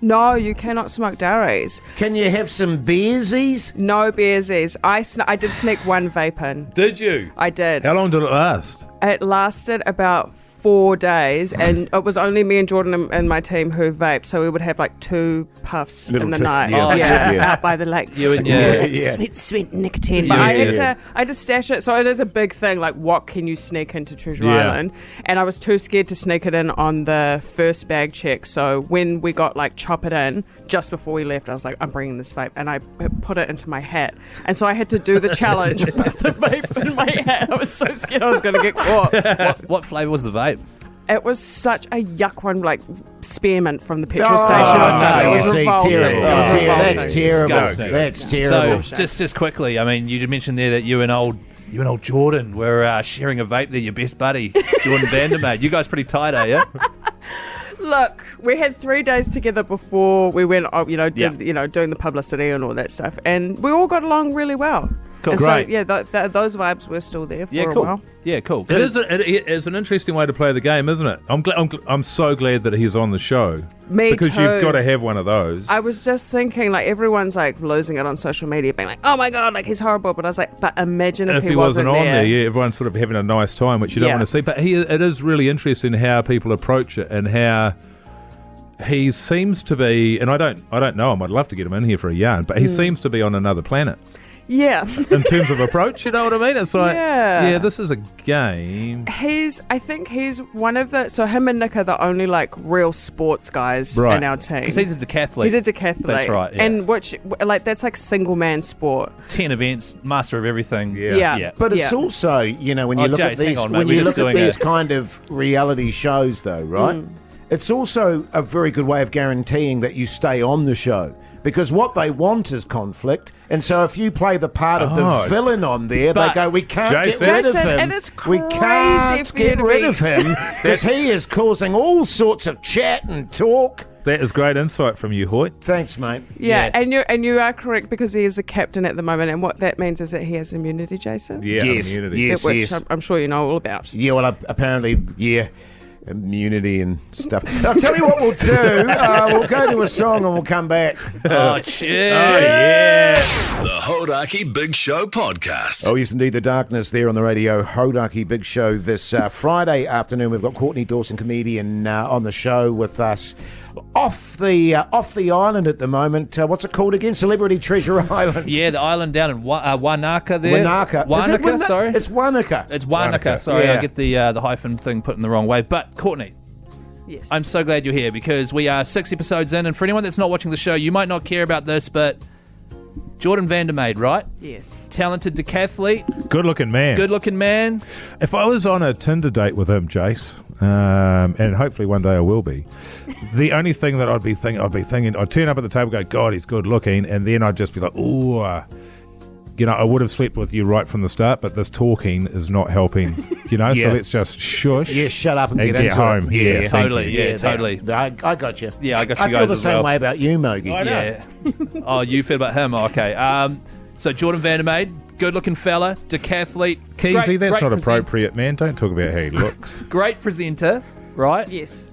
No, you cannot smoke durries. Can you have some beersies? No beersies. I did sneak one vape in. Did you? I did. How long did it last? It lasted about 4 days, and it was only me and Jordan and my team who vaped, so we would have like 2 puffs in the night. Out by the lake. You and your sweet nicotine. But I had to stash it, so it is a big thing. Like, what can you sneak into Treasure Island? And I was too scared to sneak it in on the first bag check. So when we got like chop it in just before we left, I was like, I'm bringing this vape, and I put it into my hat. And so I had to do the challenge with the vape in my hat. I was so scared I was going to get caught. What flavour was the vape? It was such a yuck one, like spearmint from the petrol station or something. It was revolting. Terrible. That's terrible. Disgusting. That's terrible. So just quickly, I mean, you mentioned there that you and old Jordan were sharing a vape there, your best buddy, Jordan Vandermeer. You guys pretty tight, are you? Look, we had 3 days together before we went, doing the publicity and all that stuff, and we all got along really well. Cool. And Great. So, yeah, those vibes were still there for a while. Yeah, cool. It is an interesting way to play the game, isn't it? I'm so glad that he's on the show. Me because too. You've got to have one of those. I was just thinking, like, everyone's like losing it on social media, being like, "Oh my god, like he's horrible." But I was like, "But imagine if he wasn't on there." Yeah, everyone's sort of having a nice time, which you don't want to see. But it is really interesting how people approach it and how he seems to be. And I don't know him. I'd love to get him in here for a yarn, but he seems to be on another planet. Yeah. In terms of approach, you know what I mean? It's like, yeah, this is a game. I think he's one of so him and Nick are the only like real sports guys in our team. Because he's a decathlete. He's a decathlete. That's right. Yeah. And that's like single man sport. 10 events, master of everything. Yeah. But it's also, when you look at these kind of reality shows though, right? It's also a very good way of guaranteeing that you stay on the show. Because what they want is conflict. And so if you play the part of the villain on there, they go, we can't get rid of him. And it's we can't get rid of him because he is causing all sorts of chat and talk. That is great insight from you, Hoyt. Thanks, mate. Yeah, and you are correct because he is the captain at the moment, and what that means is that he has immunity, Jason. Yeah, immunity. Which I'm sure you know all about. Yeah, well, apparently, immunity and stuff. I'll tell you what we'll do. We'll go to a song and we'll come back. Oh, cheers. Oh, yeah. The Hodaki Big Show podcast. Oh, yes, indeed. The darkness there on the radio. Hodaki Big Show this Friday afternoon. We've got Courtney Dawson, comedian, on the show with us off the island at the moment. What's it called again? Celebrity Treasure Island. Yeah, the island down in Wanaka there. Wanaka, sorry. It's Wanaka. It's Wanaka. Sorry, Yeah. I get the hyphen thing put in the wrong way. But Courtney, Yes. I'm so glad you're here because we are 6 episodes in, and for anyone that's not watching the show, you might not care about this, but Jordan Vandermeide, right? Yes. Talented decathlete, Good-looking man. good-looking man. If I was on a Tinder date with him, Jase, and hopefully one day I will be, the only thing that I'd be thinking, I'd turn up at the table, and go, God, he's good looking, and then I'd just be like, ooh, I would have slept with you right from the start, but this talking is not helping, Yeah. So let's just shush. Yeah, shut up and get into home. it. Yeah, Totally. Yeah, totally. I got you. Yeah, I got you I feel guys the as same well. way about you, Mogi. Yeah. Oh, you feel about him? Okay. So Jordan Vandermeide, good-looking fella, decathlete. Keyzie, that's not presenter. appropriate, man. Don't talk about how he looks. Great presenter, right? Yes.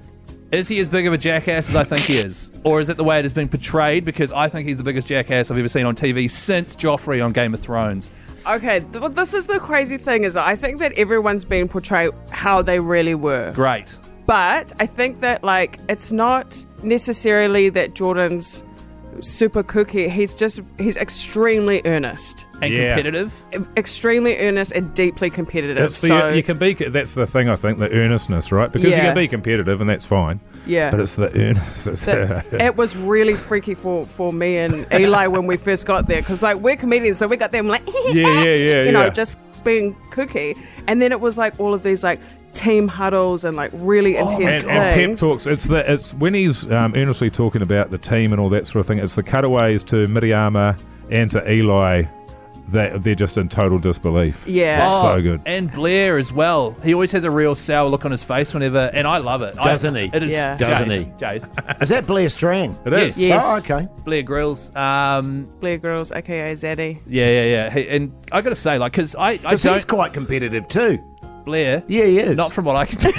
Is he as big of a jackass as I think he is? Or is it the way it has been portrayed? Because I think he's the biggest jackass I've ever seen on TV since Joffrey on Game of Thrones. Okay, this is the crazy thing is I think that everyone's been portrayed how they really were. Great. But I think that, like, it's not necessarily that Jordan's super kooky. He's extremely earnest. And competitive. Extremely earnest and deeply competitive. You can be. That's the thing. I think the earnestness, right? Because you can be competitive, and that's fine. Yeah. But it's the earnestness. It was really freaky for me and Eli when we first got there because, like, we're comedians, so we got them like, you know, just being kooky, and then it was like all of these like team huddles and like really intense and pep things. talks. It's when he's earnestly talking about the team and all that sort of thing. It's the cutaways to Miriama and to Eli. They're just in total disbelief. Yeah. It's so good. And Blair as well. He always has a real sour look on his face whenever, and I love it. Doesn't he? It is. Yeah. Doesn't Jase, he? Jase. Is that Blair Strang? It is. Yes. Oh, okay. Blair Grills. Blair Girls, aka Zaddy. Yeah. And I got to say, like, because I Because don't... he's quite competitive too. Blair. Yeah, he is. Not from what I can tell.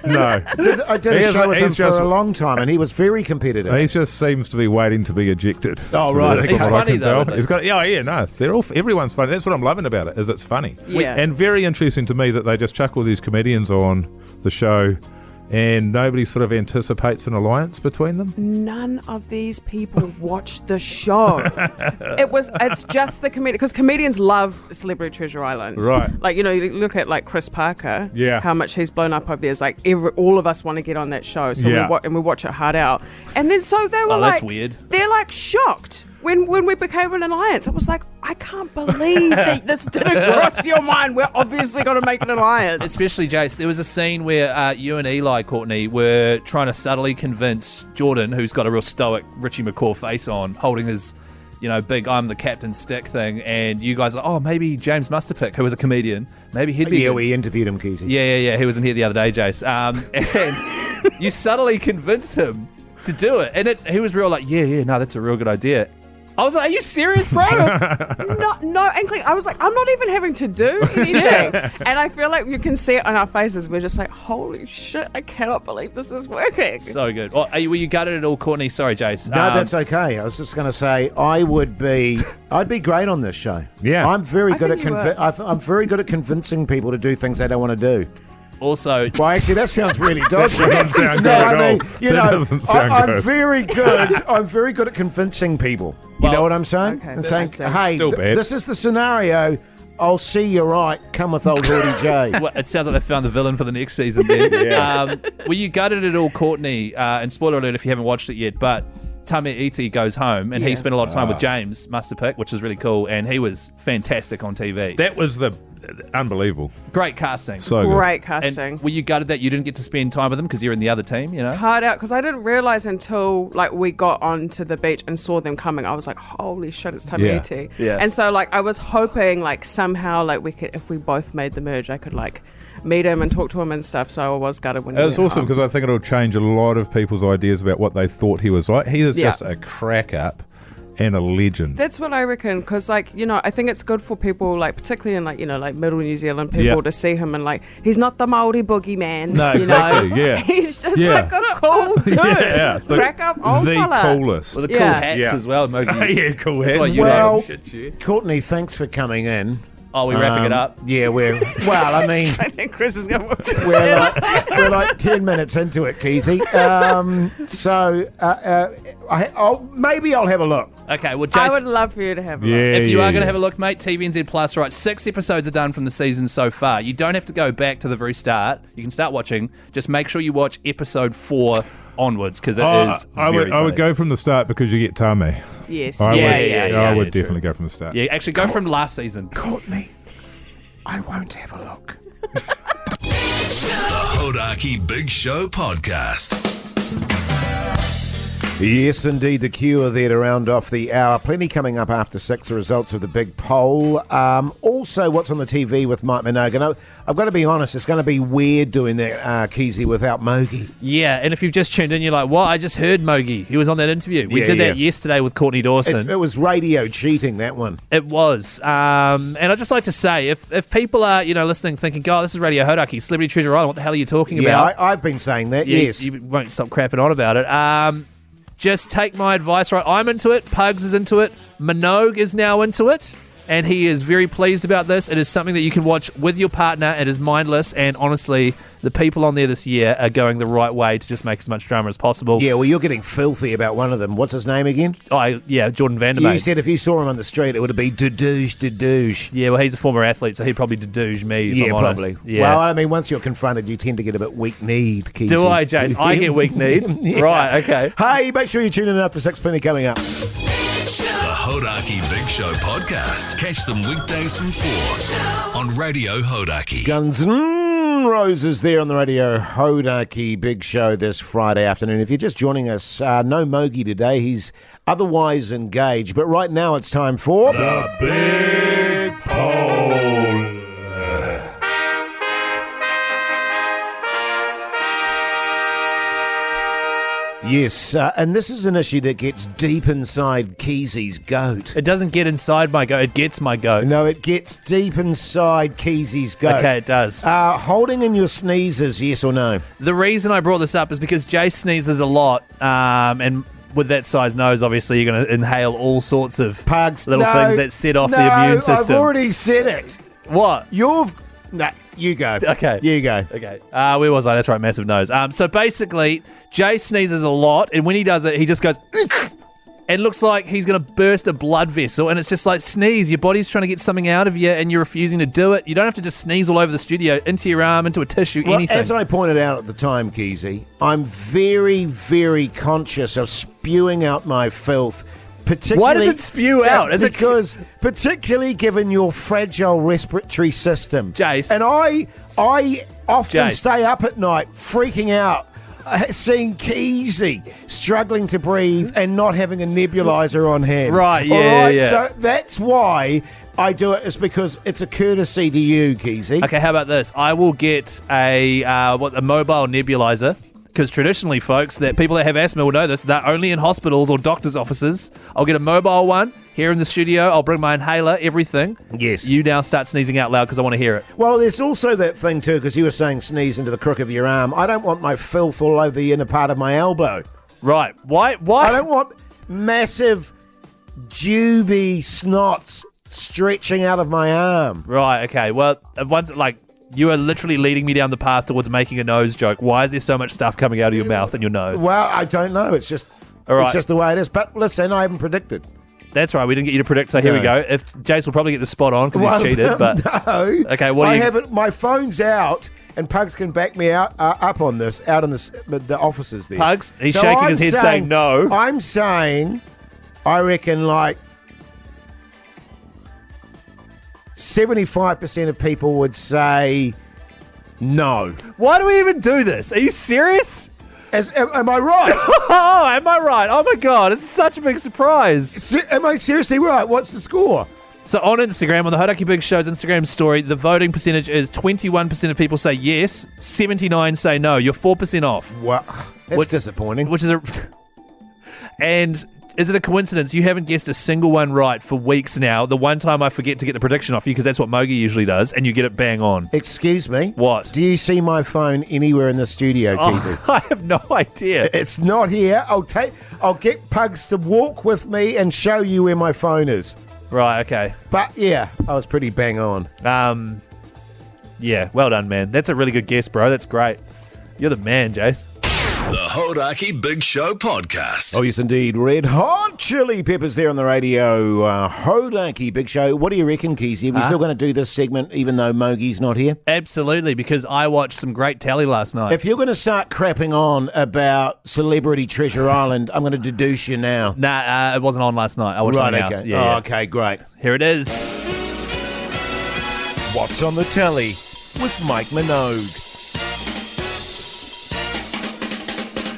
No. I did a show with him for a long time, and he was very competitive. He just seems to be waiting to be ejected. Oh, right. That's He's what I funny, can though, tell. at He's got, no, they're all. Everyone's funny. That's what I'm loving about it. Is it's funny. Yeah. And very interesting to me that they just chuck all these comedians on the show, and nobody sort of anticipates an alliance between them. None of these people watched the show. It's just the comedian because comedians love Celebrity Treasure Island, Right. Like, you know, you look at like Chris Parker, Yeah. how much he's blown up over there. It's like all of us want to get on that show, so Yeah. we watch it hard out. And then so they were Oh, like, that's weird. They're like shocked. When we became an alliance, I was like, I can't believe that this didn't cross your mind. We're obviously going to make an alliance. Especially Jase. There was a scene where you and Eli, Courtney, were trying to subtly convince Jordan, who's got a real stoic Richie McCaw face on, holding his, big I'm the captain stick thing, and you guys are, oh, maybe James Musterpick, who was a comedian, maybe he'd be Yeah, good. we interviewed him, Keyzie. Yeah. He was in here the other day, Jase. And you subtly convinced him to do it. And he was real like, no, that's a real good idea. I was like, are you serious, bro? No, inkling. I was like, I'm not even having to do anything. And I feel like you can see it on our faces. We're just like, holy shit, I cannot believe this is working. So good. Were you gutted at all, Courtney? Sorry, Jase. No, that's okay. I was just going to say I'd be great on this show. Yeah. I'm very good think at I'm very good at convincing people to do things they don't want to do. Also, Well, actually, that sounds really dodgy. doesn't sound No, good I at mean, all. That doesn't sound I'm good. very good. I'm very good at convincing people. You know what I'm saying? Okay, And this saying, makes sense. hey, Still bad. this is the scenario. I'll see you right. Come with old Horty J. well, it sounds like they found the villain for the next season then. Were you gutted at all, Courtney? And spoiler alert if you haven't watched it yet, but Tame Iti goes home and he spent a lot of time with James Musterpick, which is really cool, and he was fantastic on TV. That was unbelievable. Great casting. So good. Great casting. And were you gutted that you didn't get to spend time with them because you're in the other team, Hard out because I didn't realize until like we got onto the beach and saw them coming. I was like, holy shit, it's Tamiiti. Yeah. And so like I was hoping like somehow like we could, if we both made the merge, I could like meet him and talk to him and stuff. So I was gutted when It was awesome because I think it'll change a lot of people's ideas about what they thought he was like. He is just a crack up and a legend. That's what I reckon, because like, I think it's good for people like, particularly in like, like middle New Zealand people to see him and like, he's not the Maori boogeyman. No, exactly, yeah. He's just Yeah. like a cool dude. Crack up old the fella. coolest. With the cool hats as well, Mogi. Yeah, cool hats. That's why you Well, shit, you. Courtney, thanks for coming in. Oh, we're wrapping it up. Yeah, well, I mean, I think Chris is going to... we're like 10 minutes into it, Keyzie. Maybe I'll have a look. Okay, well, I Jase, would love for you to have a look. if you are going to have a look, mate, TVNZ Plus, right, 6 episodes are done from the season so far. You don't have to go back to the very start. You can start watching. Just make sure you watch episode 4 onwards, because it is I would go from the start because you get Tame. Yes. I would definitely go from the start. Yeah, actually go from last season. Courtney, I won't have a look. The Hodaki Big Show Podcast. Yes, indeed, the queue are there to round off the hour. Plenty coming up after 6, the results of the big poll. Also, what's on the TV with Mike Minogue. And I've got to be honest, it's going to be weird doing that, Keyzie, without Mogi. Yeah, and if you've just tuned in, you're like, well, I just heard Mogi. He was on that interview. We did that yesterday with Courtney Dawson. It was radio cheating, that one. It was. And I'd just like to say, if people are, listening, thinking, God, this is Radio Hodaki, Celebrity Treasure Island, what the hell are you talking about? Yeah, I've been saying that, yes. You won't stop crapping on about it. Just take my advice, right? I'm into it. Pugs is into it. Minogue is now into it. And he is very pleased about this. It is something that you can watch with your partner. It is mindless. And honestly, the people on there this year are going the right way to just make as much drama as possible. Yeah, well, you're getting filthy about one of them. What's his name again? Jordan Vandermeer. You said if you saw him on the street, it would have been Dadoosh. Yeah, well, he's a former athlete, so he'd probably Dadoosh me, if I'm honest. Probably. Yeah. Well, I mean, once you're confronted, you tend to get a bit weak-kneed, Keyzie. Do I, Jase? I get weak-kneed? Yeah. Right, okay. Hey, make sure you tune in after 6, plenty coming up. The Hodaki Big Show Podcast. Catch them weekdays from 4 on Radio Hodaki. Guns N' Roses there on the Radio Hodaki Big Show this Friday afternoon. If you're just joining us, no Mogi today. He's otherwise engaged. But right now it's time for... The Big Poll. Yes, and this is an issue that gets deep inside Keyzie's goat. It doesn't get inside my goat, it gets my goat. No, it gets deep inside Keyzie's goat. Okay, it does. Holding in your sneezes, yes or no? The reason I brought this up is because Jase sneezes a lot, and with that size nose, obviously, you're going to inhale all sorts of things that set off the immune system. I've already said it. What? You go. Okay. You go. Okay. Where was I? That's right, massive nose. So basically, Jay sneezes a lot, and when he does it, he just goes, and looks like he's going to burst a blood vessel, and it's just like, sneeze. Your body's trying to get something out of you, and you're refusing to do it. You don't have to just sneeze all over the studio, into your arm, into a tissue, anything. As I pointed out at the time, Keyzie, I'm very, very conscious of spewing out my filth. Why does it spew out? Because particularly given your fragile respiratory system. Jase. And I often Jase. stay up at night freaking out, seeing Keyzie struggling to breathe and not having a nebulizer on hand. Right, yeah, all right? yeah. So that's why I do it, is because it's a courtesy to you, Keyzie. Okay, how about this? I will get a mobile nebulizer. Because traditionally, folks, that people that have asthma will know this, they're only in hospitals or doctor's offices. I'll get a mobile one here in the studio. I'll bring my inhaler, everything. Yes. You now start sneezing out loud because I want to hear it. Well, there's also that thing, too, because you were saying sneeze into the crook of your arm. I don't want my filth all over the inner part of my elbow. Right. Why? I don't want massive, juby snots stretching out of my arm. Right, okay. Well, once, you are literally leading me down the path towards making a nose joke. Why is there so much stuff coming out of your mouth and your nose? Well, I don't know. It's just It's just the way it is. But listen, I haven't predicted. That's right. We didn't get you to predict, so here we go. If Jase will probably get the spot on because he's cheated. But no. Okay, what do you... have it. My phone's out, and Pugs can back me up on this. Out in the offices there. Pugs, he's shaking his head saying no. I'm saying, I reckon 75% of people would say no. Why do we even do this? Are you serious? Am I right? Oh, am I right? Oh my God, it's such a big surprise. Am I seriously right? What's the score? So on Instagram, on the Hodaki Big Show's Instagram story, the voting percentage is 21% of people say yes, 79 say no. You're 4% off. Wow, that's disappointing. Which is and is it a coincidence you haven't guessed a single one right for weeks now? The one time I forget to get the prediction off you, because that's what Mogi usually does, and you get it bang on. Excuse me? What? Do you see my phone anywhere in the studio, Keyzie? I have no idea. It's not here. I'll get Pugs to walk with me and show you where my phone is. Right, okay. But yeah, I was pretty bang on. Yeah, well done, man. That's a really good guess, bro. That's great. You're the man, Jase. The Hodaki Big Show podcast. Oh, yes, indeed. Red Hot Chili Peppers there on the radio. Hodaki Big Show. What do you reckon, Keyzie? Are we still going to do this segment even though Mogi's not here? Absolutely, because I watched some great telly last night. If you're going to start crapping on about Celebrity Treasure Island, I'm going to deduce you now. Nah, it wasn't on last night. I watched something else. Yeah, okay, great. Here it is. What's on the telly with Mike Minogue?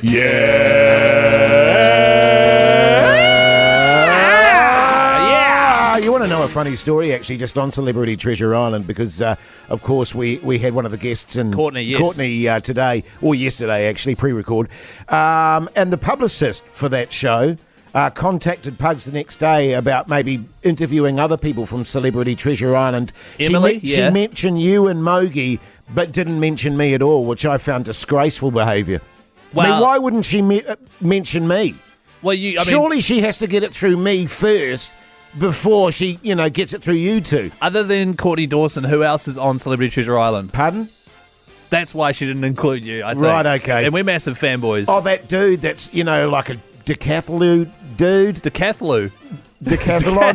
Yeah! You want to know a funny story, actually, just on Celebrity Treasure Island, because, of course, we had one of the guests in Courtney, yes. Courtney today, or yesterday, actually, pre-record. And the publicist for that show contacted Pugs the next day about maybe interviewing other people from Celebrity Treasure Island. Emily? She mentioned you and Mogi, but didn't mention me at all, which I found disgraceful behaviour. Well, I mean, why wouldn't she mention me? Well, surely she has to get it through me first before she, gets it through you two. Other than Courtney Dawson, who else is on Celebrity Treasure Island? Pardon? That's why she didn't include you, I think. Right, okay. And we're massive fanboys. Oh, that dude that's, like a decathlon dude? Decathlon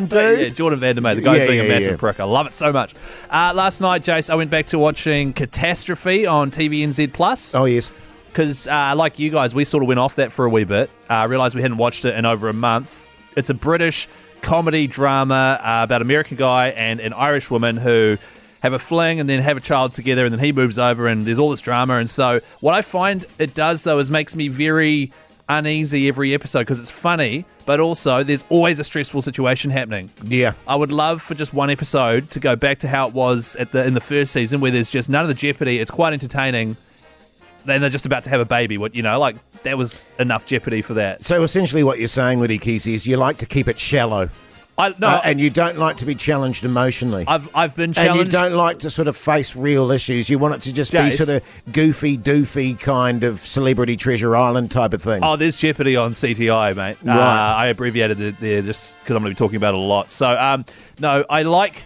dude? Yeah, Jordan Vandermeer, the guy's being a massive prick. I love it so much. Last night, Jase, I went back to watching Catastrophe on TVNZ+. Oh, yes. Because, like you guys, we sort of went off that for a wee bit. Realised we hadn't watched it in over a month. It's a British comedy drama about an American guy and an Irish woman who have a fling and then have a child together, and then he moves over and there's all this drama. And so what I find it does, though, is makes me very uneasy every episode because it's funny, but also there's always a stressful situation happening. Yeah. I would love for just one episode to go back to how it was in the first season, where there's just none of the jeopardy. It's quite entertaining. Then they're just about to have a baby. That was enough jeopardy for that. So essentially what you're saying, Woody Keyzie, is you like to keep it shallow. And you don't like to be challenged emotionally. I've been challenged. And you don't like to sort of face real issues. You want it to just be sort of goofy, doofy kind of Celebrity Treasure Island type of thing. Oh, there's jeopardy on CTI, mate. Right. I abbreviated it there just because I'm going to be talking about it a lot. So, no, I like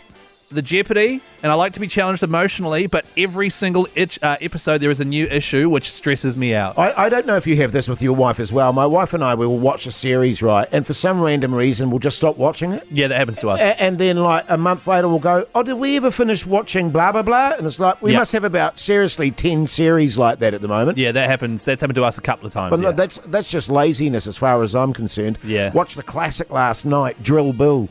the jeopardy, and I like to be challenged emotionally, but every single episode there is a new issue which stresses me out. I don't know if you have this with your wife as well. My wife and I will watch a series, right, and for some random reason we'll just stop watching it. Yeah, that happens to us. And then like a month later we'll go, oh, did we ever finish watching blah, blah, blah? And it's like, we must have about, seriously, 10 series like that at the moment. Yeah, that happens. That's happened to us a couple of times. But no, that's just laziness as far as I'm concerned. Yeah. Watched the classic last night, Drill Bill.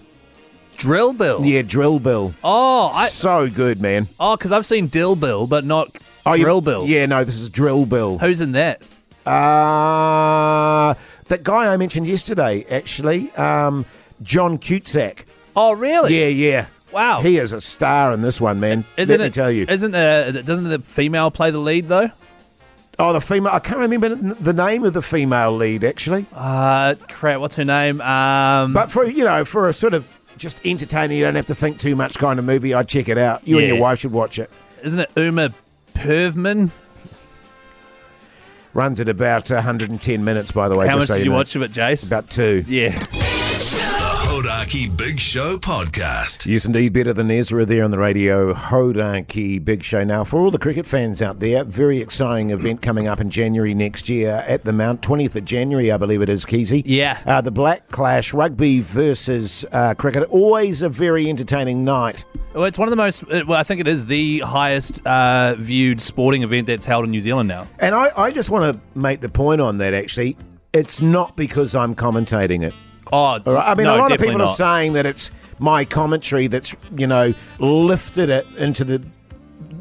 Drill Bill? Yeah, Drill Bill. Oh, so good, man. Oh, because I've seen Dill Bill, but not Drill Bill. Yeah, no, this is Drill Bill. Who's in that? That guy I mentioned yesterday, actually, John Cusack. Oh, really? Yeah. Wow. He is a star in this one, man. Let me tell you. Doesn't the female play the lead, though? Oh, the female. I can't remember the name of the female lead, actually. Crap, what's her name? But for a sort of just entertaining, you don't have to think too much kind of movie, I'd check it out. You and your wife should watch it. Isn't it Uma Thurman? Runs at about 110 minutes, by the way. How much did you watch of it, Jase? About 2. Yeah. Hodaki Big Show podcast. Yes, indeed, better than Ezra there on the radio. Hodaki Big Show. Now, for all the cricket fans out there, very exciting event coming up in January next year at the Mount. 20th of January, I believe it is, Keyzie. Yeah. The Black Clash, rugby versus cricket. Always a very entertaining night. Well, it's one of the most, I think it is the highest viewed sporting event that's held in New Zealand now. And I just want to make the point on that, actually. It's not because I'm commentating it. Oh, right. I mean, no, a lot of people not. are saying that it's my commentary that's, lifted it into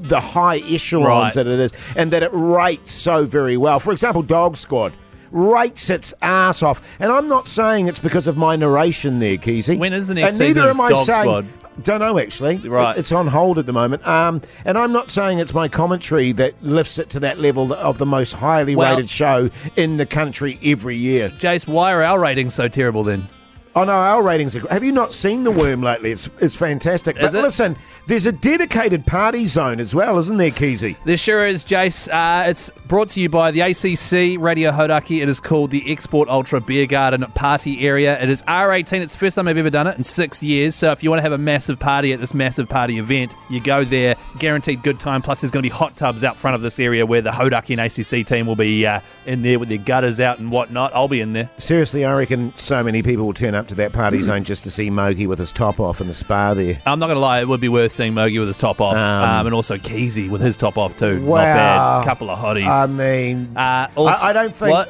the high echelons that it is, and that it rates so very well. For example, Dog Squad rates its ass off. And I'm not saying it's because of my narration there, Keyzie. When is the next season of Dog Squad? Don't know, actually. Right. It's on hold at the moment. And I'm not saying it's my commentary that lifts it to that level of the most highly rated show in the country every year. Jase, why are our ratings so terrible then? Oh, no, our ratings are... Have you not seen The Worm lately? It's fantastic. Is but it? Listen, there's a dedicated party zone as well, isn't there, Keyzie? There sure is, Jase. It's brought to you by the ACC, Radio Hodaki. It is called the Export Ultra Beer Garden Party Area. It is R18. It's the first time I've ever done it in 6 years. So if you want to have a massive party at this massive party event, you go there. Guaranteed good time. Plus, there's going to be hot tubs out front of this area where the Hodaki and ACC team will be in there with their gutters out and whatnot. I'll be in there. Seriously, I reckon so many people will turn up to that party zone just to see Mogi with his top off in the spa there. I'm not going to lie, it would be worth seeing Mogi with his top off. And also Keyzie with his top off too. Wow. Not bad. Couple of hotties. I mean, I don't think... What?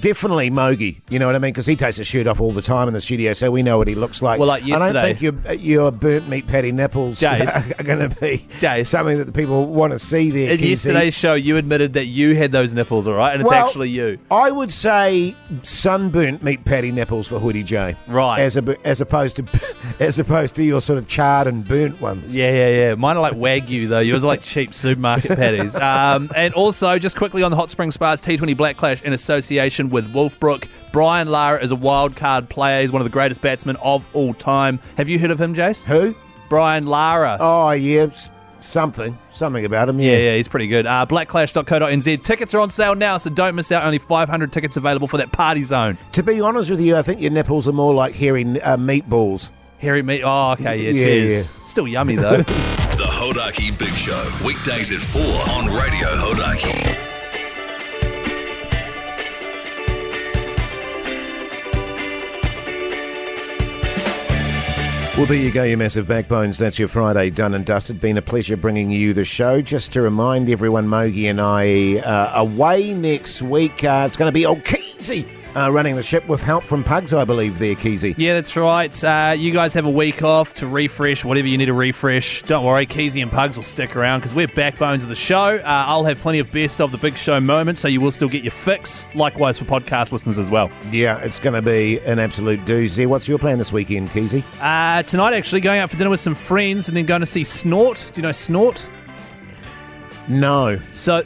Definitely Mogi, you know what I mean? Because he takes his shirt off all the time in the studio, so we know what he looks like. Well, like yesterday... I don't think your burnt meat patty nipples Jase, are going to be Jase, something that the people want to see there, in Keyzie. yesterday's show, you admitted that you had those nipples, all right? And it's actually you. I would say sunburnt meat patty nipples for Hoodie J. Right. As opposed to your sort of charred and burnt ones. Yeah. Mine are like Wagyu, though. Yours are like cheap supermarket patties. And also, just quickly on the Hot Spring Spas T20 Black Clash in association with Wolfbrook, Brian Lara is a wild card player. He's one of the greatest batsmen of all time. Have you heard of him, Jase? Who? Brian Lara. Oh, yeah. Something about him, Yeah, he's pretty good. Blackclash.co.nz. Tickets are on sale now, so don't miss out. Only 500 tickets available for that party zone. To be honest with you, I think your nipples are more like hairy meatballs. Hairy meat. Oh, okay, yeah, cheers. Yeah. Still yummy, though. The Hodaki Big Show, weekdays at 4 on Radio Hodaki. Well, there you go, you massive backbones. That's your Friday done and dusted. Been a pleasure bringing you the show. Just to remind everyone, Mogi and I are away next week. It's going to be old Keyzie running the ship with help from Pugs, I believe, there, Keyzie. Yeah, that's right. You guys have a week off to refresh, whatever you need to refresh. Don't worry, Keyzie and Pugs will stick around because we're backbones of the show. I'll have plenty of best of the big show moments, so you will still get your fix. Likewise for podcast listeners as well. Yeah, it's going to be an absolute doozy. What's your plan this weekend, Keyzie? Tonight, actually, going out for dinner with some friends and then going to see Snort. Do you know Snort? No. So...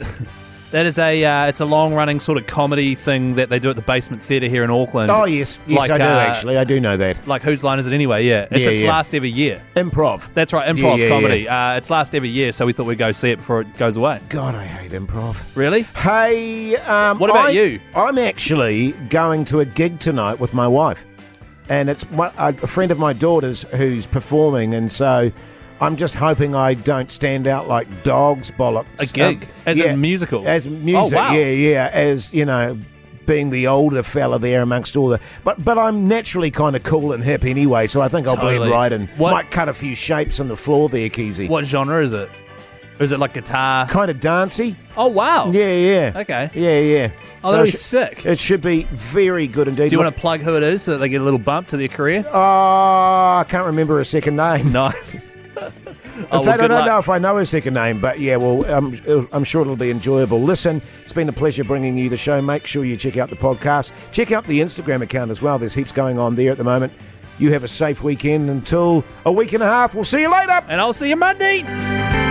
That is it's a long-running sort of comedy thing that they do at the Basement Theatre here in Auckland. Oh, yes. Yes, I do, actually. I do know that. Like, whose line is it anyway? Yeah. It's its last ever year. Improv. That's right, improv comedy. It's last ever year, so we thought we'd go see it before it goes away. God, I hate improv. Really? Hey, what about you? I'm actually going to a gig tonight with my wife. And it's a friend of my daughter's who's performing, and so... I'm just hoping I don't stand out like dog's bollocks. A gig? As a musical? As music, oh, wow. Yeah. As, you know, being the older fella there amongst all the... But I'm naturally kind of cool and hip anyway, so I think I'll blend right in. Might cut a few shapes on the floor there, Keyzie. What genre is it? Or is it like guitar? Kind of dancey. Oh, wow. Yeah. Okay. Yeah. Oh, that'll be sick. It should be very good indeed. Do you want to plug who it is so that they get a little bump to their career? I can't remember her second name. Nice. In fact, I don't know if I know his second name, but yeah, well, I'm sure it'll be enjoyable. Listen, it's been a pleasure bringing you the show. Make sure you check out the podcast. Check out the Instagram account as well. There's heaps going on there at the moment. You have a safe weekend until a week and a half. We'll see you later. And I'll see you Monday.